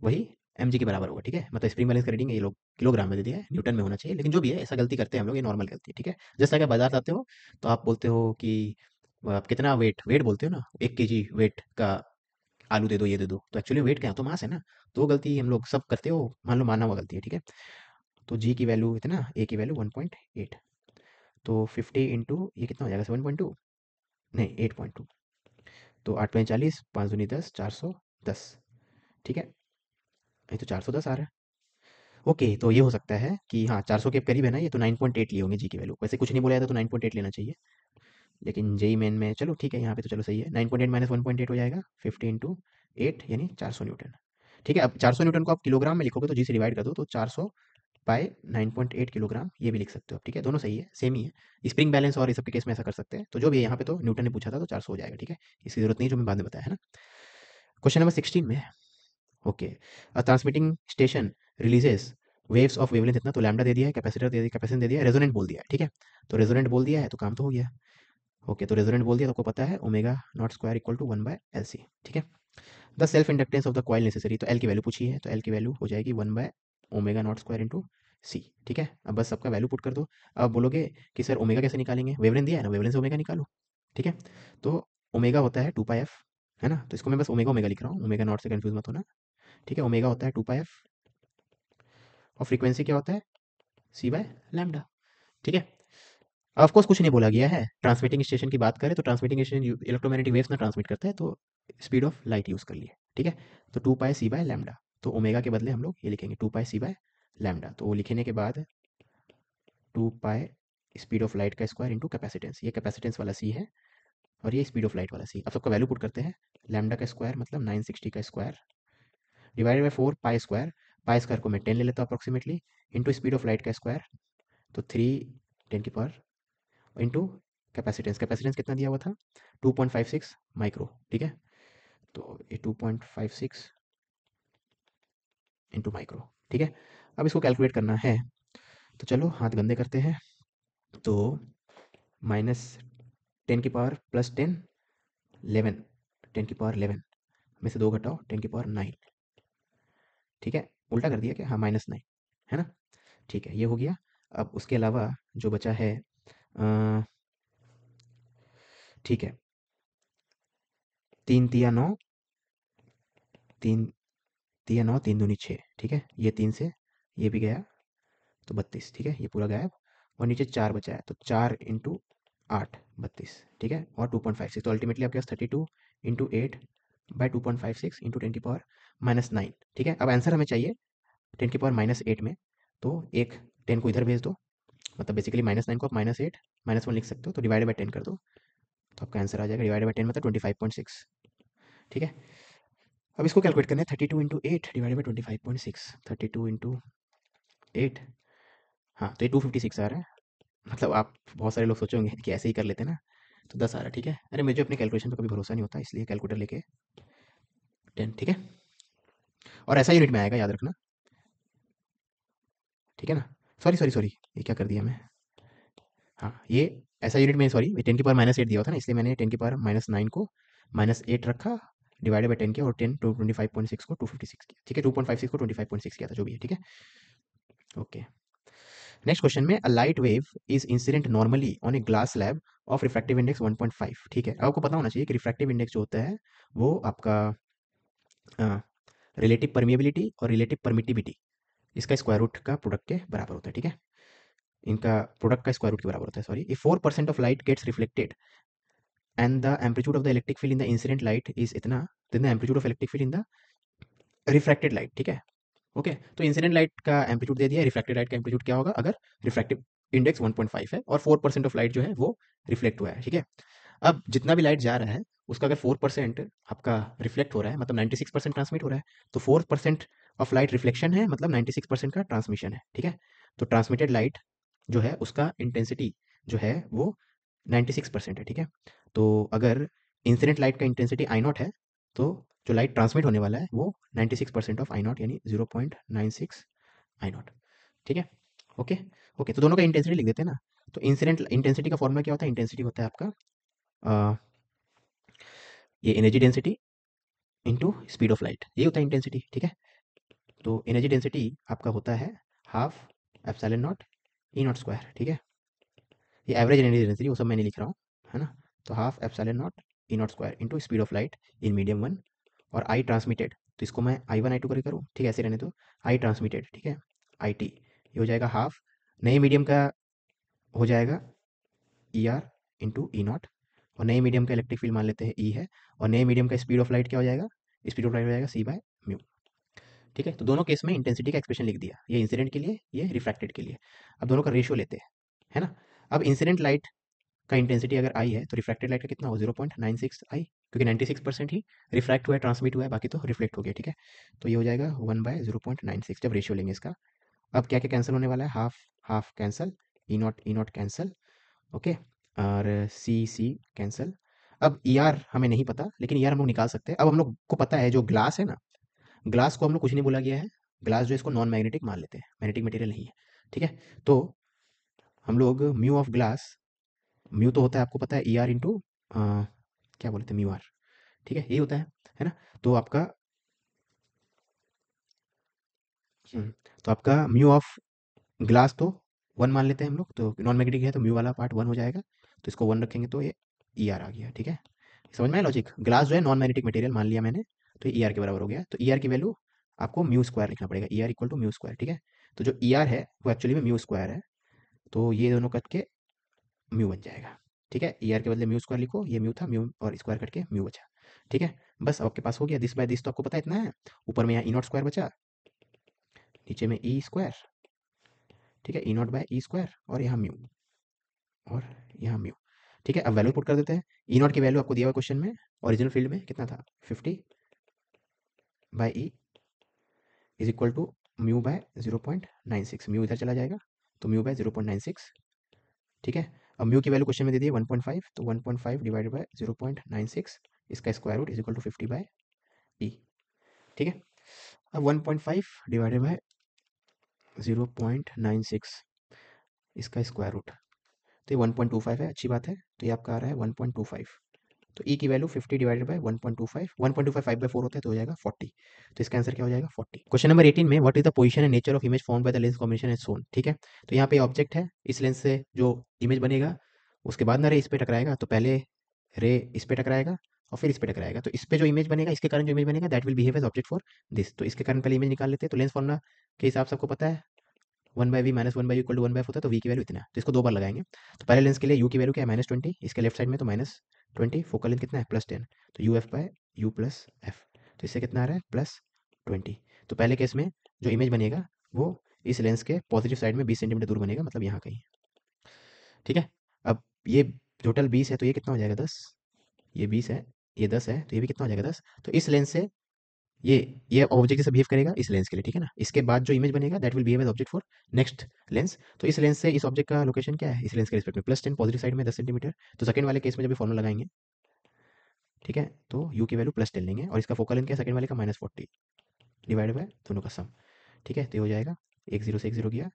वही mg के बराबर होगा, ठीक है। मतलब स्प्रिंग बैलेंस का रीडिंग ये लोग किलोग्राम में दे दिया है, न्यूटन में होना चाहिए, लेकिन जो भी है ऐसा गलती करते हैं हम लोग, ये नॉर्मल गलती है, ठीक है। जैसे अगर बाजार जाते हो तो आप बोलते हो कि आप कितना वेट वेट बोलते हो ना, 1 kg वेट का आलू दे दो, ये दे दो, तो एक्चुअली वेट क्या है, तो मास है ना, तो वो गलती हम लोग सब करते हो, मान लो माना हुआ गलती है, ठीक है। तो जी की वैल्यू इतना, ए की वैल्यू 1.8, तो 50 इंटू ये कितना हो जाएगा 7.2, नहीं 8.2, तो 8×40, 5 दूनी 10, 410, ठीक है, ये तो 410 आ रहा है। ओके, तो ये हो सकता है कि हाँ 400 के करीब है ना ये, तो 9.8 लिए होंगे जी की वैल्यू। वैसे कुछ नहीं बोला था तो 9.8 लेना चाहिए, लेकिन जेई मेन में चलो ठीक है, यहाँ पे तो चलो सही है। 9.8 माइनस 1.8 हो जाएगा 50 इंटू 8 यानी 400 न्यूटन। ठीक है, अब 400 न्यूटन को आप किलोग्राम में लिखोगे तो जी से डिवाइड कर दो, तो 400 बाय 9.8 किलोग्राम ये भी लिख सकते हो आप। ठीक है, दोनों सही है, सेम ही है। स्प्रिंग बैलेंस और इस सब के केस में ऐसा कर सकते हैं, तो जो भी है यहाँ पे तो न्यूटन ने पूछा था तो 400 हो जाएगा। ठीक है, इसकी जरूरत नहीं है जो मैं बाद में बताया है ना। क्वेश्चन नंबर 16 में okay, a transmitting station releases waves of wavelength इतना, तो लैम्डा दे दिया है, कैपेसिटर दे दिया, कैपेसिटेंस दे दिया है, रेजोनेंट बोल दिया है। ठीक है, तो रेजोनेंट बोल दिया है तो काम तो हो गया। ओके, तो रेजोनेंट बोल दिया तो आपको पता है omega not square equal to 1/LC। ठीक है, the self inductance of the coil necessary, तो एल की वैल्यू पूछी है, तो एल की वैल्यू हो जाएगी 1/ओमेगा नॉट स्क्वायर इंटू सी। ठीक है, अब बस सबका वैल्यू पुट कर दो। अब बोलोगे कि सर ओमेगा कैसे निकालेंगे, वेवलेंथ दिया है ना, वेवलेंथ से ओमेगा निकालो। ठीक है, तो ओमेगा होता है 2πf, है ना, तो इसको मैं बस ओमेगा ओमेगा लिख रहा हूँ, ओमेगा नॉट से कंफ्यूज मत होना। ठीक है, ओमेगा होता है 2πf और फ्रीक्वेंसी क्या होता है c/λ। ठीक है, ऑफ कोर्स कुछ नहीं बोला गया है। ट्रांसमिटिंग स्टेशन की बात करें तो ट्रांसमिटिंग स्टेशन इलेक्ट्रोमैग्नेटिक वेव्स ना ट्रांसमिट करता है, तो स्पीड ऑफ लाइट यूज़ कर लिए। ठीक है, तो 2πc/λ, तो ओमेगा के बदले हम लोग ये लिखेंगे 2πc/λ, तो वो लिखने के बाद 2π स्पीड ऑफ लाइट का स्क्वायर इंटू कैपेसिटेंस, ये कैपेसिटेंस वाला सी है और ये स्पीड ऑफ लाइट वाला सी। अब सबका वैल्यू पुट करते हैं। लैम्डा का स्क्वायर मतलब 960 का square divided by 4 pi square को मैं 10 ले लेता हूँ approximately, into speed of light का स्क्वायर, तो 3 10 की पावर इंटू कैपेसिटेंस, कैपेसिटेंस कितना दिया हुआ था 2.56 माइक्रो। ठीक है, तो ये 2.56 इंटू माइक्रो। ठीक है, अब इसको कैलकुलेट करना है, तो चलो हाथ गंदे करते हैं। तो -10 की पावर +10 11, 10 की पावर 11 में से 2 घटाओ 10 की पावर 9। ठीक है, उल्टा कर दिया क्या, हाँ -9 है ना। ठीक है, ये हो गया। अब उसके अलावा जो बचा है अ, ठीक है, 3 तिया 9, 3 तिया 9, 3 दूनी 6। ठीक है, ये 3 से ये भी गया तो 32। ठीक है, ये पूरा गायब, और नीचे 4 बचा है, तो 4 × 8 32। ठीक है, और 2.56, तो अल्टीमेटली आपके पास 32 × 8/2.56 इंटू 10 की पावर -9। ठीक है, अब आंसर हमें चाहिए 10 की पावर -8 में, तो एक 10 को इधर भेज दो, मतलब बेसिकली -9 को आप -8 -1 लिख सकते हो, तो डिवाइड बाई 10 कर दो, तो आपका आंसर आ जाएगा डिवाइड बाई 10 मतलब 25.6। ठीक है, अब इसको कैलकुलेट करना है 32 × 8 डिवाइड बाई 25.6, 32 × 8, हाँ तो ये 256 आ रहा है। मतलब आप बहुत सारे लोग सोचेंगे कि ऐसे ही कर लेते ना, तो 10 आ रहा है। ठीक है, अरे मुझे अपने कैलकुलेशन पे कभी भरोसा नहीं होता, इसलिए कैलकुलेटर लेके 10। ठीक है, और ऐसा यूनिट में आएगा, याद रखना। ठीक है ना, सॉरी सॉरी सॉरी, ये क्या कर दिया मैं, हाँ ये ऐसा यूनिट में, सॉरी 10 की पावर -8 दिया होता ना, इसलिए मैंने 10 की पावर -9 को -8 रखा, डिवाइडेड बाई 10 किया, और 25.6 को 256 किया। ठीक है, 2.56 को 25.6 किया था, जो भी है। ठीक है, ओके। नेक्स्ट क्वेश्चन में, a light wave is incident normally on a glass slab of refractive index 1.5। ठीक है, आपको पता होना चाहिए कि रिफ्रैक्टिव इंडेक्स जो होता है वो आपका रिलेटिव परमिएबिलिटी और रिलेटिव परमिटिविटी, इसका स्क्वायर रूट का प्रोडक्ट के बराबर होता है। ठीक है, इनका प्रोडक्ट का स्क्वायर रूट के बराबर होता है। Sorry, if 4% of light gets reflected and the amplitude of the electric field in the incident light is इतना, then the amplitude of electric field in the refracted light. ठीक है, okay, तो incident light का amplitude दे दिया, refracted light का amplitude क्या होगा अगर रिफ्रैक्टिव इंडेक्स 1.5 है और 4% ऑफ लाइट जो है वो रिफ्लेक्ट हुआ है। ठीक है, अब जितना भी लाइट जा रहा है उसका अगर 4% आपका रिफ्लेक्ट हो रहा है, मतलब 96% ट्रांसमिट हो रहा है, तो 4% ऑफ लाइट रिफ्लेक्शन है, मतलब 96% का ट्रांसमिशन है। ठीक है, तो ट्रांसमिटेड लाइट जो है उसका इंटेंसिटी जो है वो 96% है। ठीक है, तो अगर इंसिडेंट लाइट का इंटेंसिटी आई नॉट है, तो जो लाइट ट्रांसमिट होने वाला है वो 96% ऑफ आई नॉट यानी 0.96 आई नॉट। ठीक है, ओके। ओके, तो दोनों का इंटेंसिटी लिख देते हैं ना। तो इंसिडेंट इंटेंसिटी का फॉर्मूला क्या होता है, इंटेंसिटी होता है आपका अ, ये energy density into speed of light, ये होता है इंटेंसिटी। ठीक है, तो एनर्जी डेंसिटी आपका होता है half epsilon not E not square. ठीक है, ये एवरेज एनर्जी डेंसिटी वो सब मैं नहीं लिख रहा हूँ, है ना। तो half epsilon not E not square into speed of light in medium one, और आई ट्रांसमिटेड, तो इसको मैं I1 I2 करके करूँ, ठीक है, ऐसे रहने दो, आई ट्रांसमिटेड। ठीक है, IT ये हो जाएगा हाफ, नए मीडियम का हो जाएगा ER इंटू ई नॉट, और नए मीडियम का इलेक्ट्रिक फील्ड मान लेते हैं E है, और नए मीडियम का स्पीड ऑफ लाइट क्या हो जाएगा, स्पीड ऑफ लाइट हो जाएगा C/μ। ठीक है, तो दोनों केस में इंटेंसिटी का एक्सप्रेशन लिख दिया, ये इंसिडेंट के लिए, ये रिफ्रैक्टेड के लिए। अब दोनों का रेशियो लेते हैं, है ना। अब इंसिडेंट लाइट का इंटेंसिटी अगर आई है तो रिफ्रैक्टेड लाइट का कितना हो, 0.96 आई, क्योंकि 96% ही रिफ्रैक्ट हुआ है, ट्रांसमिट हुआ है, बाकी तो रिफ्लेक्ट हो गया। ठीक है, तो ये हो जाएगा 1/0.96 जब रेशियो लेंगे इसका। अब क्या क्या कैंसिल होने वाला है, half half cancel, E not cancel, okay, और सी सी कैंसिल। अब ई आर हमें नहीं पता, लेकिन ई आर हम लोग निकाल सकते हैं। अब हम लोग को पता है जो ग्लास है ना, ग्लास को हम लोग कुछ नहीं बोला गया है, ग्लास जो है इसको नॉन मैग्नेटिक मान लेते हैं, मैग्नेटिक मटेरियल नहीं है। ठीक है, तो हम लोग म्यू ऑफ ग्लास, म्यू तो होता है आपको पता है ई आर इंटू क्या बोलते हैं, म्यू आर। ठीक है, यही होता है ना। तो आपका हम्म, तो आपका म्यू ऑफ ग्लास तो वन मान लेते हैं हम लोग, तो नॉन मैग्नेटिक है तो म्यू वाला पार्ट वन हो जाएगा, तो इसको वन रखेंगे तो ये ई आर आ गया। ठीक है, समझ में आया लॉजिक। ग्लास जो है नॉन मैग्नेटिक मटेरियल मान लिया मैंने, तो ये ई आर के बराबर हो गया। तो ई आर की वैल्यू आपको म्यू स्क्वायर लिखना पड़ेगा, E R equal to mu square. ठीक है, तो जो ई आर है वो एक्चुअली में म्यू स्क्वायर है, तो ये दोनों कट के म्यू बन जाएगा। ठीक है, ई आर के बदले म्यू स्क्वायर लिखो, ये म्यू था, म्यू और स्क्वायर कट के म्यू बचा। ठीक है, बस अब आपके पास हो गया, दिस बाय दिस तो आपको पता है इतना है, ऊपर में यहाँ ई नॉट स्क्वायर बचा, नीचे में ई स्क्वायर। ठीक है, ई नॉट बाय ई स्क्वायर, और यहाँ म्यू, और यहाँ म्यू। ठीक है, अब वैल्यू पुट कर देते हैं। ई नॉट की वैल्यू आपको दिया हुआ क्वेश्चन में, ओरिजिनल फील्ड में कितना था, 50/E is equal to mu by 0.96, mu इधर चला जाएगा तो म्यू बाय 0.96। ठीक है, अब म्यू की वैल्यू क्वेश्चन में दे दी है 1.5, तो 1.5 डिवाइडेड बाय 0.96, इसका square root is equal to 50/E। ठीक है, अब 1.5 डिवाइडेड बाय 0.96, इसका स्क्वायर रूट, तो ये 1.25 है, अच्छी बात है, तो ये आपका आ रहा है 1.25। तो ई की वैल्यू 50 डिवाइडेड बाय 1.25, 1.25 5/4 होता है तो हो जाएगा 40। तो इसका आंसर क्या हो जाएगा, 40। क्वेश्चन नंबर 18 में what is the position and nature of image formed by the lens combination as shown. ठीक है, तो यहाँ पे ऑब्जेक्ट है, इस लेंस से जो इमेज बनेगा, उसके बाद ना रे इस पे टकराएगा, तो पहले रे इस पे टकराएगा और फिर इस पे टकराएगा, तो इस पे जो इमेज बनेगा, इसके कारण जो इमेज बनेगा, that will behave as object for this. तो इसके कारण पहले इमेज निकाल लेते हैं। तो लेंस फॉर्मूला के हिसाब से आपको पता है 1/v minus 1/u equal to 1/f होता है, तो v की वैल्यू इतना है, तो इसको दो बार लगाएंगे। तो पहले लेंस के लिए u की वैल्यू क्या है, -20, इसके लेफ्ट साइड में तो -20, फोकल लेंथ कितना है, +10, तो U F by U plus F, तो इससे कितना आ रहा है, +20। तो पहले केस में जो इमेज बनेगा वो इस लेंस के पॉजिटिव साइड में 20 सेंटीमीटर दूर बनेगा, मतलब यहाँ कहीं। ठीक है, अब ये टोटल 20 है, तो ये कितना हो जाएगा, 10। ये 20 है, ये 10 है, तो ये भी कितना हो जाएगा, 10। तो इस लेंस से ये ये ऑब्जेक्ट जैसे बिहेव करेगा इस लेंस के लिए। ठीक है ना, इसके बाद जो इमेज बनेगा that will behave as object for next lens. तो इस लेंस से इस ऑब्जेक्ट का लोकेशन क्या है, इस लेंस के रिस्पेक्ट में +10, पॉजिटिव साइड में 10 सेंटीमीटर। तो सेकंड वाले केस में जब भी फॉर्मूला लगाएंगे, ठीक है, तो यू की वैल्यू +10 लेंगे, और इसका फोकल लेंथ क्या है, सेकंड वाले का -40 डिवाइड बाय दोनों का सम। ठीक है, तो ये हो जाएगा, एक जीरो से एक जीरो गया,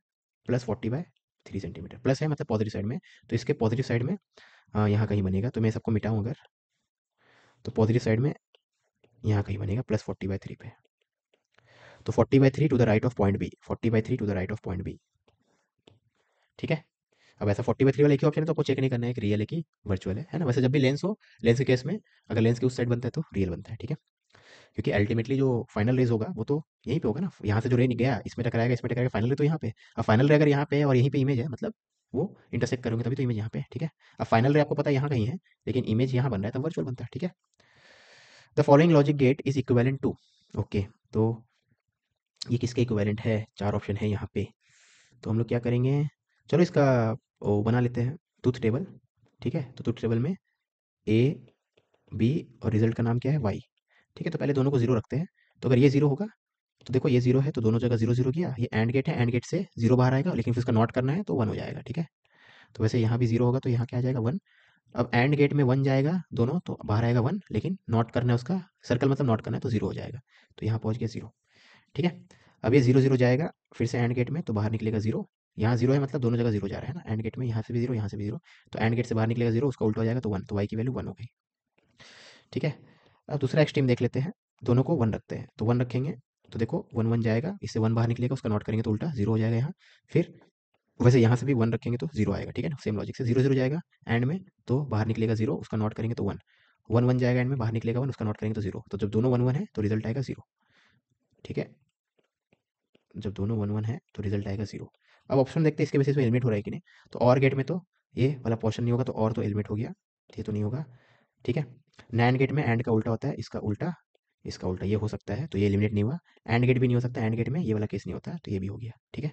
+40/3 सेंटीमीटर, प्लस है मतलब पॉजिटिव साइड में, तो इसके पॉजिटिव साइड में यहाँ कहीं बनेगा, तो मैं सबको मिटाऊँ अगर, तो पॉजिटिव साइड में यहाँ कहीं बनेगा +40/3 पे, तो 40/3 to the right of point B, 40/3 to the right of point B. ठीक है, अब ऐसा 40/3 वाला एक ही ऑप्शन है, तो आपको चेक नहीं करना है कि रियल है कि वर्चुअल है ना। वैसे जब भी लेंस हो, लेंस के केस में अगर लेंस के उस साइड बनता है तो रियल बनता है। ठीक है, क्योंकि अल्टीमेटली जो फाइनल रेज होगा वो तो यहीं पे होगा ना, यहाँ से जो रे गया इसमें टकराएगा, इसमें टकराएगा, फाइनल रे तो यहाँ पे। अब फाइनल रे अगर यहाँ पे है और यहीं पे इमेज है, मतलब वो इंटरसेक्ट करोगे तभी तो इमेज यहाँ पे है। ठीक है, अब फाइनल रे आपको पता है यहाँ कहीं है, लेकिन इमेज यहाँ बन रहा है, तब वर्चुअल बनता है। ठीक है, the following logic gate is equivalent to, okay, तो ये किसके इक्विवेलेंट है, चार ऑप्शन है यहाँ पे। तो हम लोग क्या करेंगे, चलो इसका वो बना लेते हैं ट्रूथ टेबल। ठीक है, तो ट्रूथ टेबल में ए बी और रिजल्ट का नाम क्या है, वाई। ठीक है, तो पहले दोनों को जीरो रखते हैं। तो अगर ये जीरो होगा, तो देखो ये जीरो है तो दोनों जगह जीरो जीरो किया, ये एंड गेट है, एंड गेट से जीरो बाहर आएगा, लेकिन फिर उसका नॉट करना है तो वन हो जाएगा। ठीक है, तो वैसे यहाँ भी जीरो होगा तो यहाँ क्या आ जाएगा, वन। अब एंड गेट में वन जाएगा दोनों, तो बाहर आएगा वन, लेकिन नॉट करना है उसका, सर्कल मतलब नॉट करना है, तो जीरो हो जाएगा। तो यहाँ पहुँच गया जीरो। ठीक है, अब ये जीरो जीरो जाएगा फिर से एंड गेट में, तो बाहर निकलेगा जीरो। यहाँ जीरो है मतलब दोनों जगह जीरो जा रहा है ना, एंड गेट में यहाँ से भी जीरो, यहाँ से भी जीरो, तो एंड गेट से बाहर निकलेगा जीरो, उसका उल्टा हो जाएगा तो वन, तो वाई की वैल्यू वन हो गई। ठीक है, अब दूसरा एक्सट्रीम देख लेते हैं, दोनों को वन रखते हैं, तो वन रखेंगे तो देखो वन वन जाएगा, इससे वन बाहर निकलेगा, उसका नॉट करेंगे तो उल्टा जीरो हो जाएगा यहाँ। फिर वैसे यहाँ से भी वन रखेंगे तो जीरो आएगा। ठीक है ना, सेम लॉजिक से जीरो जीरो जाएगा एंड में, तो बाहर निकलेगा जीरो, उसका नॉट करेंगे तो वन, वन वन जाएगा एंड में, बाहर निकलेगा वन, उसका नॉट करेंगे तो जीरो। तो जब दोनों वन वन है तो रिजल्ट आएगा जीरो। ठीक है, जब दोनों वन वन है तो रिजल्ट आएगा जीरो। अब ऑप्शन देखते हैं इसके बेसिस पे एलिमिनेट हो रहा है कि नहीं। तो और गेट में तो ये वाला पोर्शन नहीं होगा, तो और तो एलिमिनेट हो गया, ये तो नहीं होगा। ठीक है, नैंड गेट में एंड का उल्टा होता है, इसका उल्टा, इसका उल्टा ये हो सकता है, तो ये एलिमिनेट नहीं हुआ। एंड गेट भी नहीं हो सकता, एंड गेट में ये वाला केस नहीं होता, तो ये भी हो गया। ठीक है,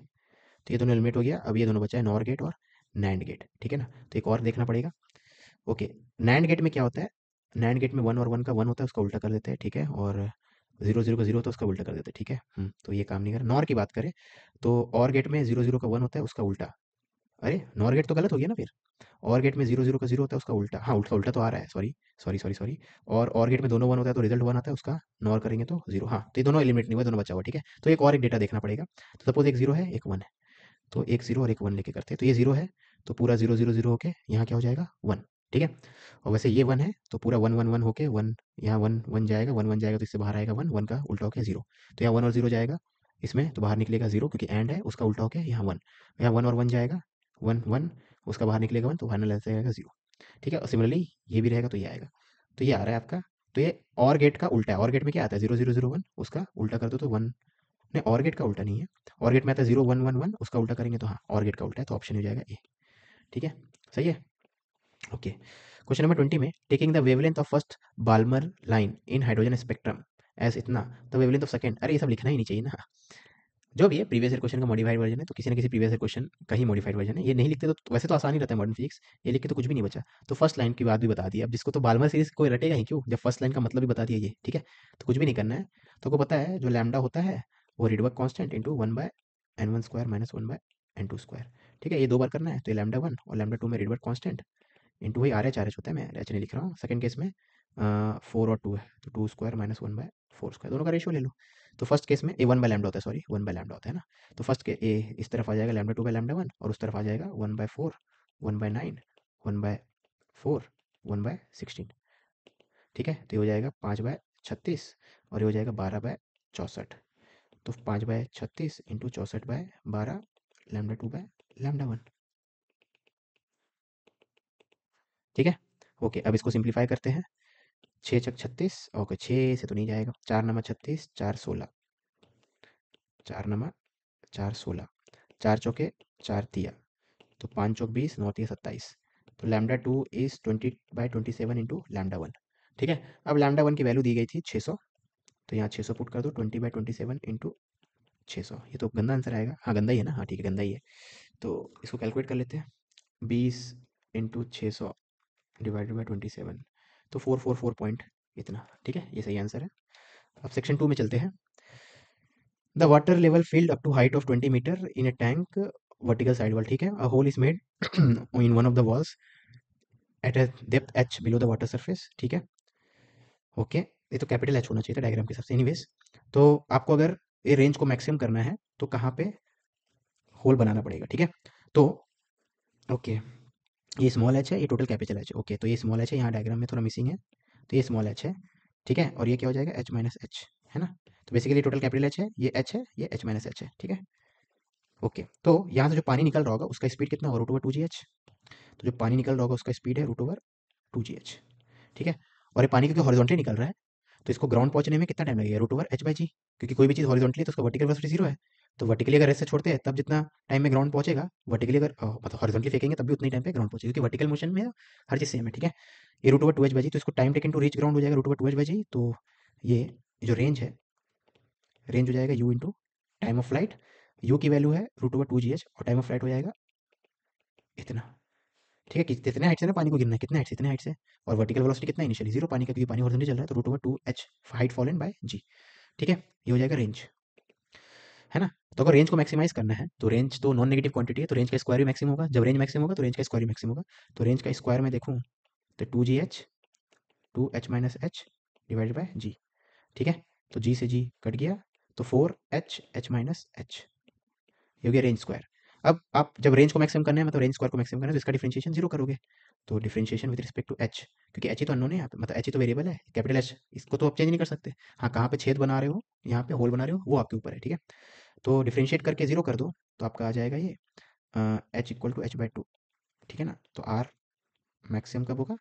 तो ये दोनों एलिमिनेट हो गया। अब ये दोनों बचा है, नॉर गेट और नैंड गेट। ठीक है ना, तो एक और देखना पड़ेगा। ओके, नैंड गेट में क्या होता है, नैंड गेट में वन और वन का वन होता है, उसका उल्टा कर देते हैं। ठीक है, और जीरो जीरो का जीरो होता है, उसका उल्टा कर देते हैं। ठीक है, तो ये काम नहीं कर। नॉर की बात करें तो और गेट में जीरो जीरो का वन होता है, उसका उल्टा। अरे नॉर गेट तो गलत हो गया ना फिर। और गेट में जीरो जीरो का जीरो होता है, उसका उल्टा। हाँ, उल्टा उल्टा तो आ रहा है, सॉरी सॉरी सॉरी सॉरी। और गेट में दोनों वन होता है, तो रिजल्ट वन आता है उसका। नॉर करेंगे तो जीरो। हाँ, तो ये दोनों एलिमिनेट नहीं हुआ, दोनों बचा हुआ। ठीक है, तो एक और एक डेटा देखना पड़ेगा। तो सपोज एक जीरो है, एक वन है, तो एक जीरो और एक वन लेके करते हैं। तो ये जीरो है, तो पूरा जीरो जीरो जीरो होके यहाँ क्या हो जाएगा, वन। ठीक है, और वैसे ये वन है, तो पूरा वन वन वन होके वन, यहाँ वन वन जाएगा, वन वन जाएगा, तो इससे बाहर आएगा वन, वन का उल्टा होके जीरो। तो यहाँ वन और जीरो जाएगा इसमें, तो बाहर निकलेगा जीरो, क्योंकि एंड है, उसका उल्टा होके यहाँ वन। यहाँ वन और वन जाएगा, वन वन, उसका बाहर निकलेगा वन, तो फाइनल आंसर आएगा जीरो। ठीक है, और सिमिलरली ये भी रहेगा, तो ये आएगा। तो ये आ रहा है आपका। तो ये और गेट का उल्टा है। और गेट में क्या आता है, जीरो जीरो जीरो वन, उसका उल्टा कर दो तो वन। नहीं, और गेट का उल्टा नहीं है। और गेट में आता है जीरो वन वन वन, उसका उल्टा करेंगे तो हाँ, और गेट का उल्टा है, तो ऑप्शन हो जाएगा ए। ठीक है, सही है। ओके, क्वेश्चन नंबर 20 में, taking the wavelength of first Balmer line in hydrogen spectrum as इतना, द वेवलेंथ ऑफ सेकंड। अरे ये सब लिखना ही नहीं चाहिए ना। जो भी है, प्रीवियस ईयर क्वेश्चन का मॉडिफाइड वर्जन है, तो किसी ना किसी प्रीवियस ईयर क्वेश्चन का ही मॉडिफाइड वर्जन है। ये नहीं लिखते तो वैसे तो आसान ही रहता है मॉडर्न फिजिक्स, ये लिख के तो कुछ भी नहीं बचा। तो फर्स्ट लाइन की बात भी बता दी। अब जिसको, तो बाल्मर सीरीज कोई रटेगा ही क्यों, जब फर्स्ट लाइन का मतलब भी बता दिया ये। ठीक है, तो कुछ भी नहीं करना है। तो को पता है जो लैम्डा होता है वो Rydberg constant into one by N one square minus one by N two square. ठीक है, ये दो बार करना है, तो ये लैम्डा वन और लैम्डा टू में रिडबर्ग कांस्टेंट इंटू वही आर एच होता है, मैं एच नहीं लिख रहा हूँ। सेकंड केस में फोर और टू है, तो two square minus one by four square, दोनों का रेशियो ले लो। तो फर्स्ट केस में ए वन बाय लैम्डा होता है, सॉरी वन बाय लैम्डा होता है ना। तो फर्स्ट के ए इस तरफ आ जाएगा lambda two by lambda one, और उस तरफ आ जाएगा one by four, one by nine, one by four, one by sixteen. ठीक है, तो ये हो जाएगा पाँच बाय छत्तीस, और ये हो जाएगा बारह बाय चौंसठ। तो पाँच बाय छत्तीस इंटू चौंसठ बाय बारह, lambda two by lambda one. ठीक है, ओके, अब इसको सिंप्लीफाई करते हैं। छः छक छत्तीस, ओके, छः से तो नहीं जाएगा। चार नमा छत्तीस, चार सोलह, चार नमा चार सोलह, चार चौके चार तिया, तो पाँच चौक बीस, नौ तिया सत्ताईस। तो lambda two is 20/27 into lambda one. ठीक है, अब लैम्डा वन की वैल्यू दी गई थी 600, तो यहाँ 600 पुट कर दो, 20/27 इंटू 600। ये तो गंदा आंसर आएगा। हाँ गंदा ही है ना, हाँ ठीक है, गंदा ही है। तो इसको कैलकुलेट कर लेते हैं। 20 इंटू 600 डिवाइडेड बाई 27, तो 444 पॉइंट इतना। ठीक है, ये सही आंसर है। अब सेक्शन टू में चलते हैं। The water level filled up to height of 20 meter in a tank, vertical side wall। ठीक है, a hole is made in one of the walls at a depth h below the water surface। ठीक है, okay, ये तो capital H होना चाहिए था diagram के हिसाब से। एनीवेज, तो आपको अगर ये रेंज को मैक्सिमम करना है तो कहाँ पे होल बनाना पड़ेगा। ठीक है, तो ओके, ये स्मॉल एच है, ये टोटल कैपिटल एच है। ओके, तो ये स्मॉल एच है, यहाँ डायग्राम में थोड़ा मिसिंग है, तो ये स्मॉल एच है। ठीक है, और ये क्या हो जाएगा, एच माइनस एच, है ना। तो बेसिकली टोटल कैपिटल एच है, ये एच है, ये एच माइनस एच है। ठीक है, ओके, तो यहाँ से जो पानी निकल रहा होगा उसका स्पीड कितना होगा, root over two g h. तो जो पानी निकल रहा होगा उसका स्पीड है root over two g h. ठीक है, और ये पानी क्योंकि हॉरिजॉन्टली निकल रहा है, तो इसको ग्राउंड पहुंचने में कितना टाइम लगेगा, रूट ओवर एच बाई जी। क्योंकि कोई भी चीज़ हॉरिजॉन्टली तो उसका वर्टिकल वेलोसिटी जीरो है। तो वर्टिकली अगर ऐसे छोड़ते हैं तब जितना टाइम में ग्राउंड पहुंचेगा, वर्टिकली अगर मतलब हॉरिजॉन्टली फेंकेंगे तब भी उतनी टाइम पे ग्राउंड पहुंचेगा, क्योंकि वर्टिकल मोशन में हर चीज़ सेम है। ठीक है, ये root over two h by g, तो इसको time taken to reach ground हो जाएगा root over two h by g. तो ये जो रेंज है, रेंज हो जाएगा u into time of flight. U की वैल्यू है root over two g h, और टाइम ऑफ फ्लाइट हो जाएगा इतना। ठीक है, कितने हाइट से ना पानी को गिरना है, कितने हाइट से, इतने हाइट से। और वर्टिकल वेलोसिटी कितना इनिशियली जीरो पानी का, क्योंकि पानी हॉरिजॉन्टली चल रहा है, तो root over two h height fallen by g. ठीक है, ये हो जाएगा रेंज, है ना। तो अगर रेंज को मैक्सिमाइज करना है, तो रेंज तो नॉन नेगेटिव क्वांटिटी है, तो रेंज का स्क्वायर भी मैक्सिमम होगा। जब रेंज मैक्सिमम होगा तो रेंज का स्क्वायर भी मैक्सिमम होगा। तो रेंज का स्क्वायर में देखूँ तो two g h, two h minus h divided by g. ठीक है, तो जी से जी कट गया, तो four h h minus h, ये हो गया रेंज स्क्वायर। अब आप जब रेंज को मैक्सिमम करना है, मतलब रेंज स्क्वायर को मैक्सिमम करना है, तो इसका डिफरेंशिएशन जीरो करोगे। तो differentiation with respect to h, क्योंकि एच ही तो अननोन है यहाँ पे, मतलब एच ही तो वेरिएबल है, कैपिटल एच, इसको तो आप चेंज नहीं कर सकते। हाँ, कहाँ पे छेद बना रहे हो, यहाँ पे होल बना रहे हो, वो आपके ऊपर है। ठीक है, तो डिफरेंशिएट करके जीरो कर दो, तो आपका आ जाएगा ये h equal to h by two. ठीक है ना, तो आर मैक्सिमम कब होगा,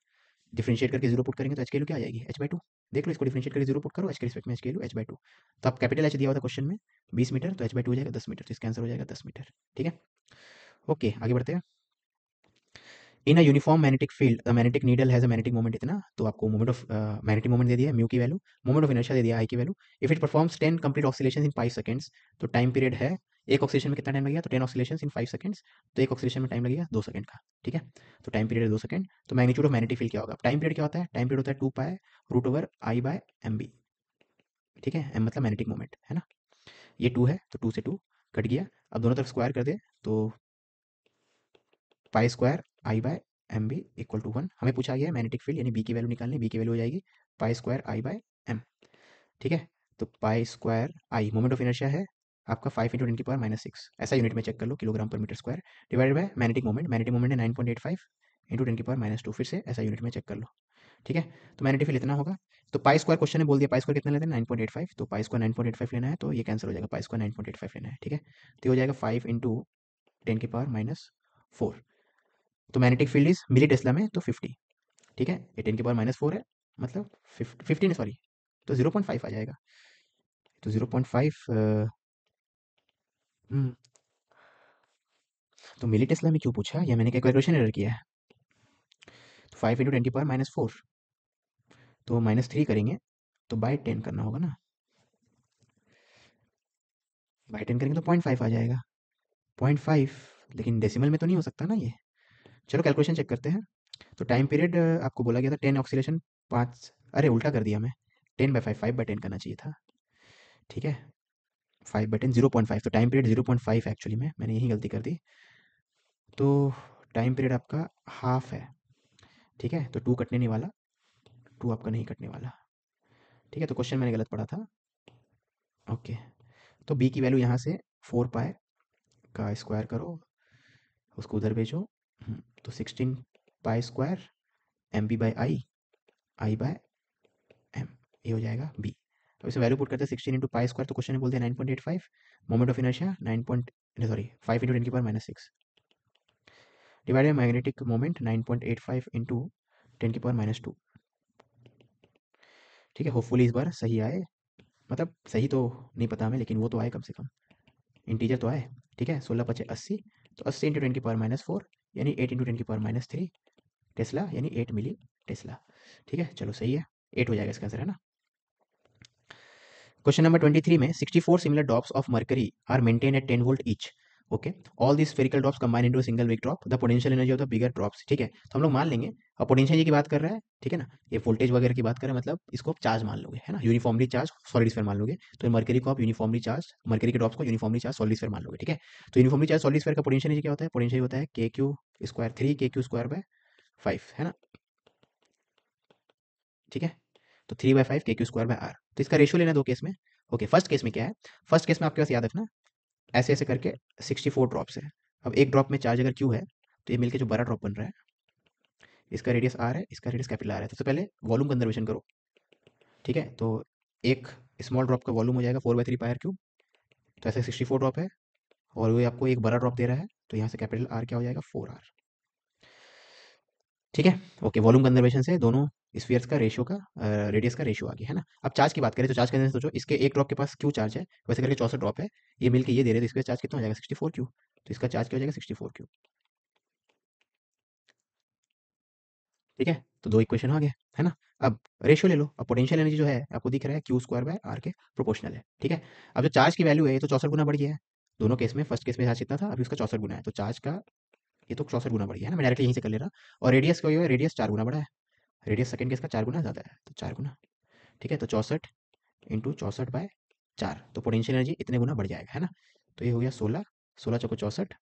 डिफरेंशिएट करके जीरो पुट करेंगे तो एच की वैल्यू क्या आ जाएगी, एच बाई टू। देख लो, इसको डिफरेंशिएट करके जीरो पुट करो, एच के रिस्पेक्ट में एच की वैल्यू एच बाई टू। तो आप कैपिटल एच दिया हुआ था क्वेश्चन में 20 मीटर, तो एच बाई टू हो जाएगा 10 मीटर, तो इसका आंसर हो जाएगा 10 मीटर। ठीक है, ओके, आगे बढ़ते हैं। In a uniform magnetic field the magnetic needle has a magnetic moment इतना, तो आपको मोमेंट ऑफ मैग्नेटिक मोमेंट दे दिया है म्यू की वैल्यू, मोमेंट ऑफ इनर्शिया दे दिया आई की value. If it performs 10 complete oscillation in 5 seconds, तो टाइम पीरियड है एक ऑक्सीलेशन में कितना टाइम लगेगा, तो 10 ऑक्सीलेशन इन 5 सेकंड्स, तो एक ऑक्सीलेशन में टाइम लगेगा 2 सेकंड का। ठीक है, तो टाइम पीरियड है 2 सेकंड। तो मैग्नीट्यूड ऑफ मैग्नेटिक फील्ड क्या होगा, टाइम पीरियड क्या होता है, टाइम पीरियड होता है 2 pi root over I by m b. ठीक है, एम मतलब मैग्नेटिक मोमेंट है ना, ये 2 है तो 2 से 2 कट गया। अब दोनों तरफ स्क्वायर कर दे तो pi square I by m b equal to 1। हमें पूछा गया है मैग्नेटिक फील्ड यानी बी की वैल्यू निकालनी, बी की वैल्यू हो जाएगी pi square I by M. ठीक है, तो pi square I moment of inertia है आपका 5 × 10⁻⁻⁶, ऐसा यूनिट में चेक कर लो किलोग्राम पर metre square, divided by magnetic moment है 9.85 इंटू 10⁻², फिर से ऐसा यूनिट में चेक कर लो। ठीक है, तो मैग्नेटिक फील्ड इतना होगा। तो पाई स्क्वायर क्वेश्चन ने बोल दिया पाई स्क्वायर कितना लेते हैं 9.85, तो पाई स्क्वायर 9.85 लेना है, तो ये कैंसिल हो जाएगा, पाई स्क्वायर 9.85 लेना है। ठीक है, तो ये हो जाएगा 5 × 10⁻⁻⁴। तो magnetic field is milli tesla में तो 50। ठीक है, ये 10⁻⁴ है, मतलब 15 सॉरी, तो 0.5 आ जाएगा। तो 0.5 तो मिली टेस्ला में क्यों पूछा, या मैंने क्या कैलकुलेशन एरर किया है। तो 5 × 10⁻⁴, तो -3 करेंगे तो बाय 10 करना होगा ना, बाय 10 करेंगे तो 0.5 आ जाएगा, 0.5, लेकिन डेसिमल में तो नहीं हो सकता ना ये। चलो कैलकुलेशन चेक करते हैं। तो टाइम पीरियड आपको बोला गया था 10 ऑक्सीलेशन 5, अरे उल्टा कर दिया मैं, 10/5, 5/10 करना चाहिए था। ठीक है, 5/10 0.5, तो टाइम पीरियड 0.5 एक्चुअली में मैंने यही गलती कर दी। तो टाइम पीरियड आपका हाफ है। ठीक है, तो 2 कटने नहीं वाला, 2 आपका नहीं कटने वाला। ठीक है, तो क्वेश्चन मैंने गलत पढ़ा था। ओके, तो बी की वैल्यू यहाँ से 4 पाई का स्क्वायर करो, उसको उधर भेजो। तो 16 pi square m b by I by m, ये हो जाएगा बी। तो इसे वैल्यू पुट करते हैं 16 × पाई स्क्वायर, तो क्वेश्चन ने बोल दिया 9.85, moment of inertia 9 point sorry 5 × 10⁻⁻⁶, divided magnetic moment 9.85 into 10⁻²। ठीक है, होपफुली इस बार सही आए, मतलब सही तो नहीं पता हमें, लेकिन वो तो आए कम से कम, इंटीजर तो आए। ठीक है, 16×5 = 80, तो 80 × 10⁻⁴ यानी 8 × 10⁻³ टेस्ला, यानी 8 मिली टेस्ला। ठीक है, चलो सही है, 8 हो जाएगा इसका आंसर, है ना। क्वेश्चन नंबर 23 में 64 similar drops of mercury are maintain at 10 volt each. Okay, all this spherical drops combine into a single big drop, the potential energy of the bigger drops. ठीक है, तो हम लोग मान लेंगे, अब पोटेंशियल एनर्जी की बात कर रहा है, ठीक है ना, ये वोल्टेज वगैरह की बात कर रहा है, मतलब इसको आप चार्ज मान लोगे, है ना, यूनिफॉर्मली चार्ज सॉलिड स्फीयर मान लोगे। तो मर्करी को आप यूनिफॉर्मली चार्ज, मर्करी के ड्रॉप्स को यूनिफॉर्मली चार्ज सॉलिड स्फीयर मान लोगे। ठीक है, तो यूनिफॉर्मली चार्ज सॉलिड स्फीयर का पोटेंशियल एनर्जी क्या होता है, पोटेंशियल होता है KQ², 3KQ² 5, है ना। ठीक है, तो 3/5 KQ²/R, तो इसका रेशियो लेना दो केस में। ओके, फर्स्ट केस में क्या है, फर्स्ट केस में आपके पास याद रखना, ऐसे ऐसे करके 64 ड्रॉप्स है। अब एक ड्रॉप में चार्ज अगर क्यू है, तो ये मिलके जो बड़ा ड्रॉप बन रहा है, इसका रेडियस आर है, इसका रेडियस कैपिटल आर है। सबसे पहले वॉल्यूम कंजर्वेशन करो। ठीक है, तो एक स्मॉल ड्रॉप का वॉल्यूम हो जाएगा 4/3 πr³। तो ऐसे 64 ड्रॉप है, और वो आपको एक बड़ा ड्रॉप दे रहा है, तो यहाँ से कैपिटल आर क्या हो जाएगा 4r। ठीक है, ओके, वॉल्यूम कंजर्वेशन से दोनों स्फीयर्स का रेशियो का रेडियस का रेशियो आ गया, है ना। अब चार्ज की बात करें, तो चार्ज करने से सोचो, इसके एक ड्रॉप के पास क्यू चार्ज है, वैसे करके 64 ड्रॉप है, ये मिलके ये दे रहे, तो इसका चार्ज कितना हो जाएगा 64 क्यू, तो इसका चार्ज क्या हो जाएगा 64 क्यू। ठीक है, तो दो इक्वेशन आ गए, है ना। अब रेशियो ले लो, अब पोटेंशियल एनर्जी जो है आपको दिख रहा है Q²/R के प्रोपोर्शनल है। ठीक है, अब जो चार्ज की वैल्यू है, ये तो 64 गुना बढ़ गया है दोनों केस में। फर्स्ट केस में चार्ज कितना था, अभी उसका 64 गुना है, तो चार्ज का ये तो 64 गुना बढ़ गया है ना, मैं डायरेक्टली यहीं से कर ले रहा। और रेडियस क्या है, रेडियस 4 गुना बढ़ा है, रेडियस सेकंड केस का 4 गुना ज़्यादा है, तो 4 गुना। ठीक है, तो 64 इंटू 64/4, तो पोटेंशियल एनर्जी इतने गुना बढ़ जाएगा, है ना। तो ये हो गया 16, 16×4 = 64,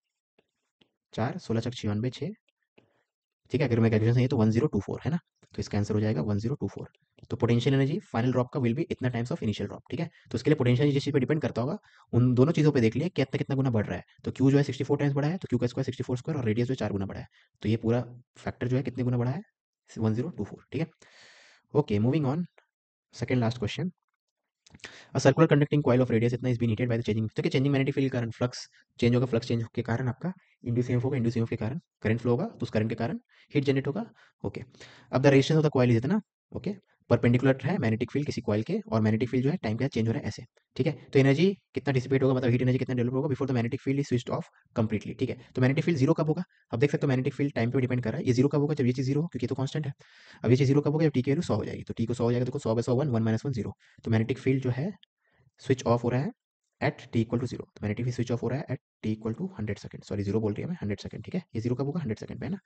4, 16×6 = 96। ठीक है, अगर मैं कैलकुलेशन सही है तो 1024, है ना। तो इसका आंसर हो जाएगा 1024। तो पोटेंशियल एनर्जी फाइनल ड्रॉप का विल बी इतना टाइम्स ऑफ इनिशियल ड्रॉप। ठीक है, तो इसके लिए पोटेंशियल जिस चीज़ पे डिपेंड करता होगा, उन दोनों चीज़ों पे देख लिया कितना कितना गुना बढ़ रहा है। तो क्यू जो है 64 टाइम्स बढ़ा है, तो क्यू का स्क्वायर 64², और रेडियस जो 4 गुना बढ़ा है, तो ये पूरा फैक्टर जो है कितने गुना बढ़ा है 1024। ठीक है, okay, moving on, second last question. A circular conducting coil of radius इतना is been heated by the changing, तो चेंजिंग मैग्नेटिक फील्ड के कारण फ्लक्स चेंज होगा, फ्लक्स चेंज के कारण आपका इंड्यूस ईएमएफ होगा, इंड्यूस ईएमएफ के कारण करंट फ्लो होगा, तो उस करंट के कारण हीट जनरेट होगा। ओके, अब the resistance of the coil is इतना। ओके, परपेंडिकुलर है मैग्नेटिक फील्ड किसी कॉइल के, और मैग्नेटिक फील्ड जो है टाइम के साथ चेंज हो रहा है ऐसे, ठीक है। तो एनर्जी कितना डिसिपेट होगा, मतलब हीट एनर्जी कितना डेवलप होगा before the magnetic field is switched off completely, ठीक है। तो मैग्नेटिक फील्ड जीरो कब होगा, अब देख सकते हो मैग्नेटिक फील्ड टाइम पे डिपेंड कर रहा है, ये जीरो कब होगा, जब ये चीज जीरो हो, क्योंकि ये तो कांस्टेंट है। अब ये चीज जीरो कब होगा, जब टी की वैल्यू 100 हो जाएगी, तो टी को 100 हो जाएगा, देखो 100 बाय 100 1, 1 माइनस 1 0। तो मैग्नेटिक फील्ड जो है स्विच ऑफ हो रहा है at t equal to zero, तो मैग्नेटिक फील्ड स्विच ऑफ हो रहा है at t equal to 100 second, sorry zero बोल रही है मैं, 100 सेकंड, ठीक है। ये जीरो कब होगा, 100 सेकंड पे है ना।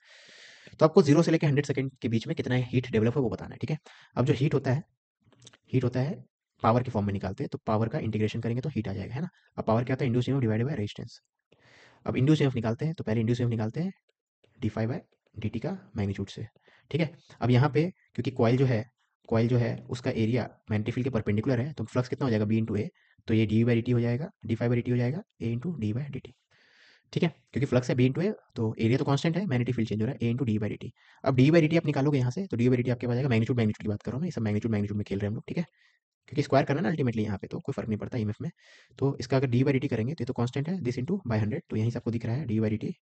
तो आपको जीरो से लेकर 100 सेकंड के बीच में कितना हीट डेवलप है वो बताना है, ठीक है। अब जो हीट होता है पावर की फॉर्म में निकालते हैं, तो पावर का इंटीग्रेशन करेंगे तो हीट आ जाएगा, है ना। अब पावर क्या होता है, induce EMF divided by resistance. अब इंड्यूस ईएमएफ निकालते हैं, तो पहले इंड्यूस ईएमएफ निकालते हैं D five by D T का मैग्नीट्यूड से, ठीक है। अब यहाँ पे क्योंकि कॉइल जो है उसका एरिया मैग्नेटिक फील्ड के परपेंडिकुलर है, तो फ्लक्स कितना हो जाएगा, बी इंटू ए। तो ये डी बाई डी टी हो जाएगा, d phi by D t हो जाएगा A into D by D t, ठीक है। क्योंकि फ्लक्स है बी इंटू ए, तो एरिया तो कांस्टेंट है, मैग्नेटिक फील्ड चेंज हो रहा है A into D by D t. अब डी बाई डी टी आप निकालोगे यहाँ से, तो डी बाई डी टी आपके पास आएगा, मैग्नीट्यूड की बात कर रहा हूँ मैं, ये सब मैग्नीट्यूड में खेल रहे हैं हम लोग, ठीक है। क्योंकि स्क्वायर करना है ना अल्टीमेटली यहाँ पे, तो कोई फर्क नहीं पड़ता ईएमएफ में। तो इसका अगर डी बाई डी टी करेंगे तो ये तो कांस्टेंट है, दिस इंटू बाई 100, तो यहीं से आपको दिख रहा है d by D t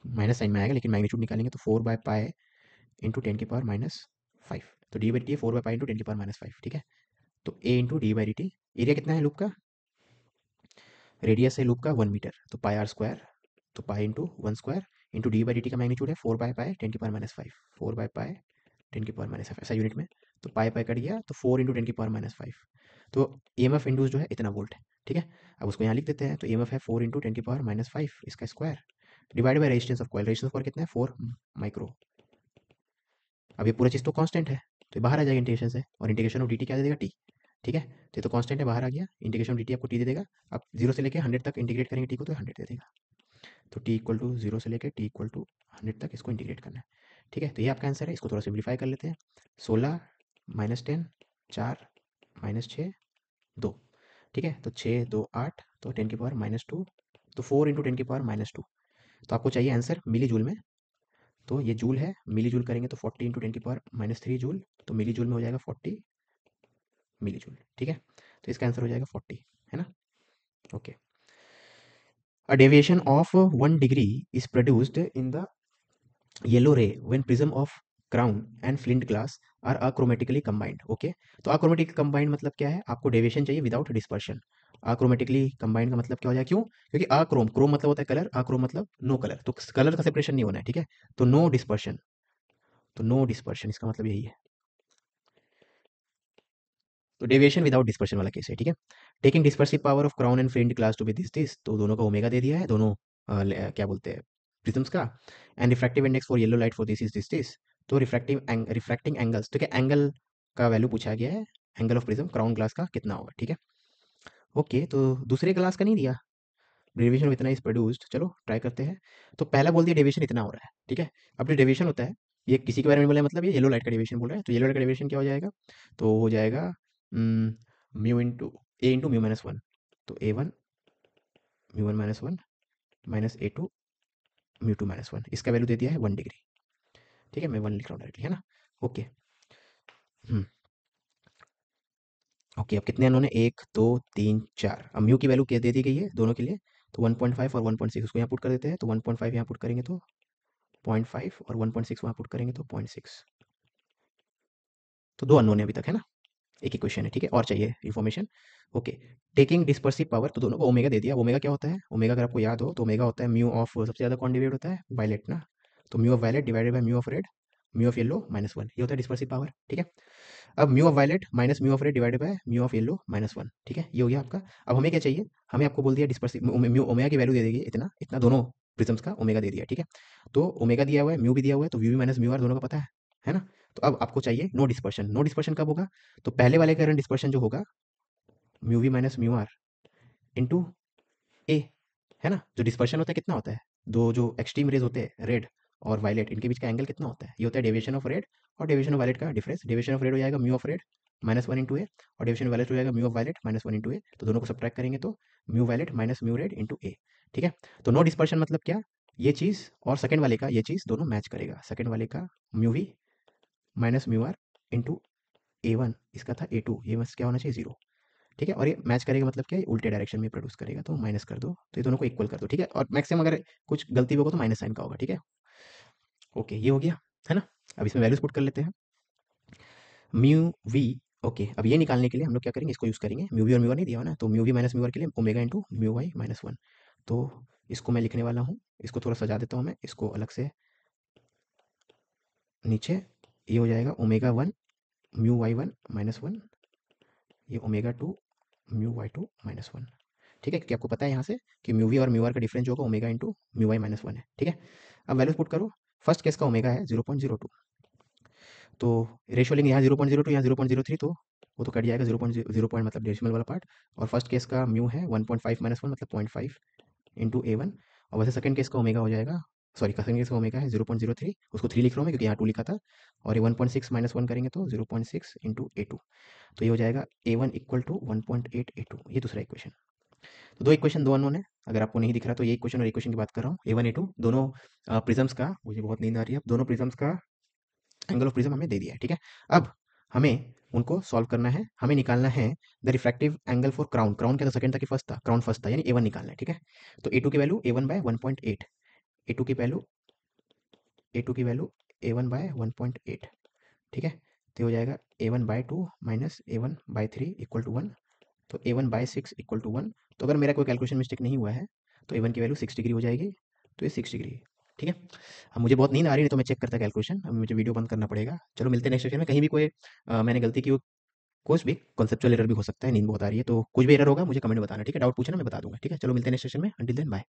minus sign में आएगा, लेकिन मैग्नीट्यूड निकालेंगे तो 4/पाई इंटू 10⁻⁵। तो डी बाई टी है 4/पाई इंटू 10⁻⁵, ठीक है। तो A into D by D T, area कितना है लूप का, रेडियस है लूप का 1 मीटर, तो पाई आर स्क्वायर, तो pi into 1 square into D by D T का मैग्नीट्यूड है 4/पाई 10⁻⁵, 4/पाई 10⁻⁵ ऐसा यूनिट में। तो पाई पाई कट गया, तो 4 इंटू 10⁻⁵। तो ई एम एफ इंड्यूस जो है इतना वोल्ट है, ठीक है। अब उसको यहाँ लिख देते हैं, तो ई एम एफ है 4 इंटू 10⁻⁵ इसका square divide by resistance of coil, resistance of coil कितना है 4 माइक्रो। अब ये पूरा चीज़ तो कांस्टेंट है, तो ये बाहर आ जाएगा इंटीग्रेशन से, और इंटीग्रेशन ऑफ डी टी क्या दे देगा, टी, ठीक है। तो ये तो कांस्टेंट है, बाहर आ गया, इंटीग्रेशन ऑफ डी टी आपको टी दे देगा। आप जीरो से लेकर 100 तक इंटीग्रेट करेंगे टी को, तो 100 दे देगा। तो टी इक्वल टू जीरो से लेकर टी इक्वल टू 100 तक इसको इंटीग्रेट करना है, ठीक है। तो ये आपका आंसर है, इसको थोड़ा सिंप्लीफाई कर लेते हैं। 16 माइनस 10 4 माइनस 6 2, ठीक है। तो 6 2 8, तो 10⁻⁻², तो 4 इंटू 10⁻⁻²। तो आपको चाहिए आंसर मिली जूल में, तो ये जूल है, मिली जूल करेंगे तो 40 इंटू 10⁻³ जूल, तो मिली जूल में हो जाएगा 40 मिली जूल, ठीक है। तो इसका आंसर हो जाएगा 40, है ना। Okay, a deviation of 1 degree is produced in the yellow ray when prism of crown and flint glass are achromatically combined, okay. तो अक्रोमेटिकली कंबाइंड मतलब क्या है, आपको डेविएशन चाहिए विदाउट डिस्पर्शन। अक्रोमेटिकली कंबाइंड का मतलब क्या हो जाएगा, क्यों, क्योंकि अक्रोम, क्रोम मतलब होता है कलर, अक्रोम मतलब नो कलर, तो कलर का सेपरेशन नहीं होना है, ठीक है। तो नो डिस्पर्शन, तो नो डिस्पर्शन इसका मतलब यही है। तो डेविएशन विदाउट डिस्पर्शन वाला केस है, ठीक है। Taking dispersive power of crown and flint glass to be this, तो दोनों का ओमेगा दे दिया है, दोनों क्या बोलते हैं प्रिज्म्स का। And refractive index for yellow light for this is this. तो रिफ्रैक्टिंग एंगल्स, ठीक है, एंगल का वैल्यू पूछा गया है, angle of prism crown glass का कितना होगा, ठीक है। ओके, तो दूसरे ग्लास का नहीं दिया, डेविएशन इतना इज प्रोड्यूस्ड, चलो ट्राई करते हैं। तो पहला बोल दिया डेविएशन इतना हो रहा है, ठीक है। अब जो डेविएशन होता है, ये किसी के बारे में बोला है, मतलब ये येलो लाइट का डेविएशन बोल रहा है, तो येलो लाइट का डेविएशन क्या हो जाएगा, तो हो जाएगा म्यू इंटू ए इंटू म्यू माइनस वन। तो A1 mu 1 - 1 minus A2 mu 2 - 1, इसका वैल्यू दे दिया है 1 डिग्री, ठीक है। मैं 1 लिख रहा हूँ डायरेक्टली, है ना। ओके, हम्म ओके। अब कितने उन्होंने, 1 2 3 4, अब म्यू की वैल्यू क्या दे दी गई है दोनों के लिए, तो 1.5 और 1.6, उसको यहाँ पुट कर देते हैं, तो 1.5 यहाँ पुट करेंगे तो 0.5, और 1.6 वहाँ पुट करेंगे तो 0.6। तो दो अननोन है अभी तक, है ना। एक ही क्वेश्चन है, ठीक है, और चाहिए information. Okay, taking dispersive power, तो दोनों को ओमेगा दे दिया। ओमेगा क्या होता है, ओमेगा अगर आपको याद हो तो ओमेगा होता है म्यू ऑफ, सबसे ज़्यादा कौन डिवाइड होता है, वायलेट ना। तो mu of violet divided by mu of red, mu of yellow -1, ये होता है डिस्पर्सिव पावर, ठीक है। अब mu of violet minus mu of red divided by mu of yellow -1, ठीक है, ये हो गया आपका। अब हमें क्या चाहिए, हमें आपको बोल दिया डिस्पर्सिव म्यू, ओमेगा की वैल्यू दे देगी इतना इतना, दोनों प्रिज्म्स का ओमेगा दे दिया, ठीक है। तो ओमेगा दिया हुआ है, म्यू भी दिया हुआ है, तो वी माइनस म्यू आर दोनों का पता है ना। तो अब आपको चाहिए नो डिस्पर्शन। नो डिस्पर्शन कब होगा, तो पहले वाले का डिस्पर्शन जो होगा mu we minus mu are into A, है ना। जो डिस्पर्शन होता है कितना होता है, दो जो एक्सट्रीम रेज होते हैं रेड और वायलेट, इनके बीच का एंगल कितना होता है, ये होता है डेविएशन ऑफ रेड और डेविएशन ऑफ वायलेट का डिफरेंस। डेविएशन ऑफ रेड हो जाएगा mu of red -1 into A, और डेविएशन ऑफ वायलेट हो जाएगा mu of violet -1 into A. तो दोनों को सब्ट्रैक्ट करेंगे तो mu violet minus mu red into A, ठीक है। तो नो डिस्पर्शन मतलब क्या, ये चीज़ और सेकंड वाले का ये चीज़ दोनों मैच करेगा। सेकंड वाले का mu we minus mu are into A1, इसका था A2, ये बस क्या होना चाहिए 0, ठीक है। और ये मैच करेगा मतलब क्या है, उल्टे डायरेक्शन में प्रोड्यूस करेगा, तो माइनस कर दो, तो ये दोनों को इक्वल कर दो, ठीक है। और मैक्सिमम अगर कुछ गलती होगा तो माइनस साइन का होगा, ठीक है। ओके, ये हो गया, है ना। अब इसमें वैल्यूज पुट कर लेते हैं। Mu V. ओके, अब ये निकालने के लिए हम लोग क्या करेंगे, इसको यूज़ करेंगे। म्यू वी और म्यू आर नहीं दिया हुआ ना, तो mu we minus mu r के लिए omega into mu Y minus one. तो इसको मैं लिखने वाला हूँ, इसको थोड़ा सजा देता हूँ मैं, इसको अलग से नीचे। ये हो जाएगा omega one mu Y one minus one, ये omega two mu Y two minus one. ठीक है, क्योंकि आपको पता है यहाँ से कि म्यू वी और म्यू आर का डिफरेंस जो होगा omega into mu Y minus one है। ठीक है, अब वैल्यूज पुट करो। फर्स्ट केस का ओमेगा है 0.02, तो रेशियो लेंगे यहाँ 0.02, यहाँ 0.03, तो वो तो कट जाएगा 0.0 मतलब डेसिमल वाला पार्ट। और फर्स्ट केस का म्यू है 1.5 माइनस वन मतलब 0.5 इंटू ए वन। और वैसे सेकंड केस का ओमेगा हो जाएगा, सॉरी सेकंड केस का ओमेगा है 0.03, उसको 3 लिख रहा हूँ मैं क्योंकि यहाँ 2 लिखा था। और ये 1.6 माइनस वन करेंगे तो 0.6 इंटू ए टू, तो ये हो जाएगा A one equal to 1.8 A two. ये दूसरा इक्वेशन। तो दो इक्वेशन दो अननोन है, अगर आपको नहीं दिख रहा तो ये इक्वेशन और इक्वेशन की बात कर रहा हूँ, ए वन ए टू दोनों प्रिज्म्स का, मुझे बहुत नींद आ रही है, अब दोनों प्रिज्म्स का एंगल ऑफ प्रिज्म हमें दे दिया है। ठीक है, अब हमें उनको सॉल्व करना है, हमें निकालना है the refractive angle for crown. Crown क्या था, सेकंड था कि फर्स्ट था, क्राउन फर्स्ट था, यानी ए वन निकालना है। ठीक है, तो ए टू की value A one by 1.8, A two की वैल्यू ए टू की वैल्यू ए वन बाय 1.8। ठीक है, तो हो जाएगा A one by two minus A one by three equal to one, तो A one by six equal to one. तो अगर मेरा कोई कैलकुलेशन मिस्टेक नहीं हुआ है तो ए वन की वैल्यू 6 डिग्री हो जाएगी, तो ये 6 डिग्री। ठीक है, अब मुझे बहुत नींद आ रही है, तो मैं चेक करता कैलकुलेशन, अब मुझे वीडियो बंद करना पड़ेगा। चलो मिलते हैं नेक्स्ट सेशन में। कहीं भी कोई मैंने गलती की हो, कुछ भी कॉन्सेप्चुअल एरर भी हो सकता है, नींद बहुत आ रही है, तो कुछ भी एरर होगा मुझे कमेंट में बताना। ठीक है, डाउट पूछना, मैं बता दूंगा। ठीक है, चलो मिलते हैं नेक्स्ट सेशन में। Until then bye.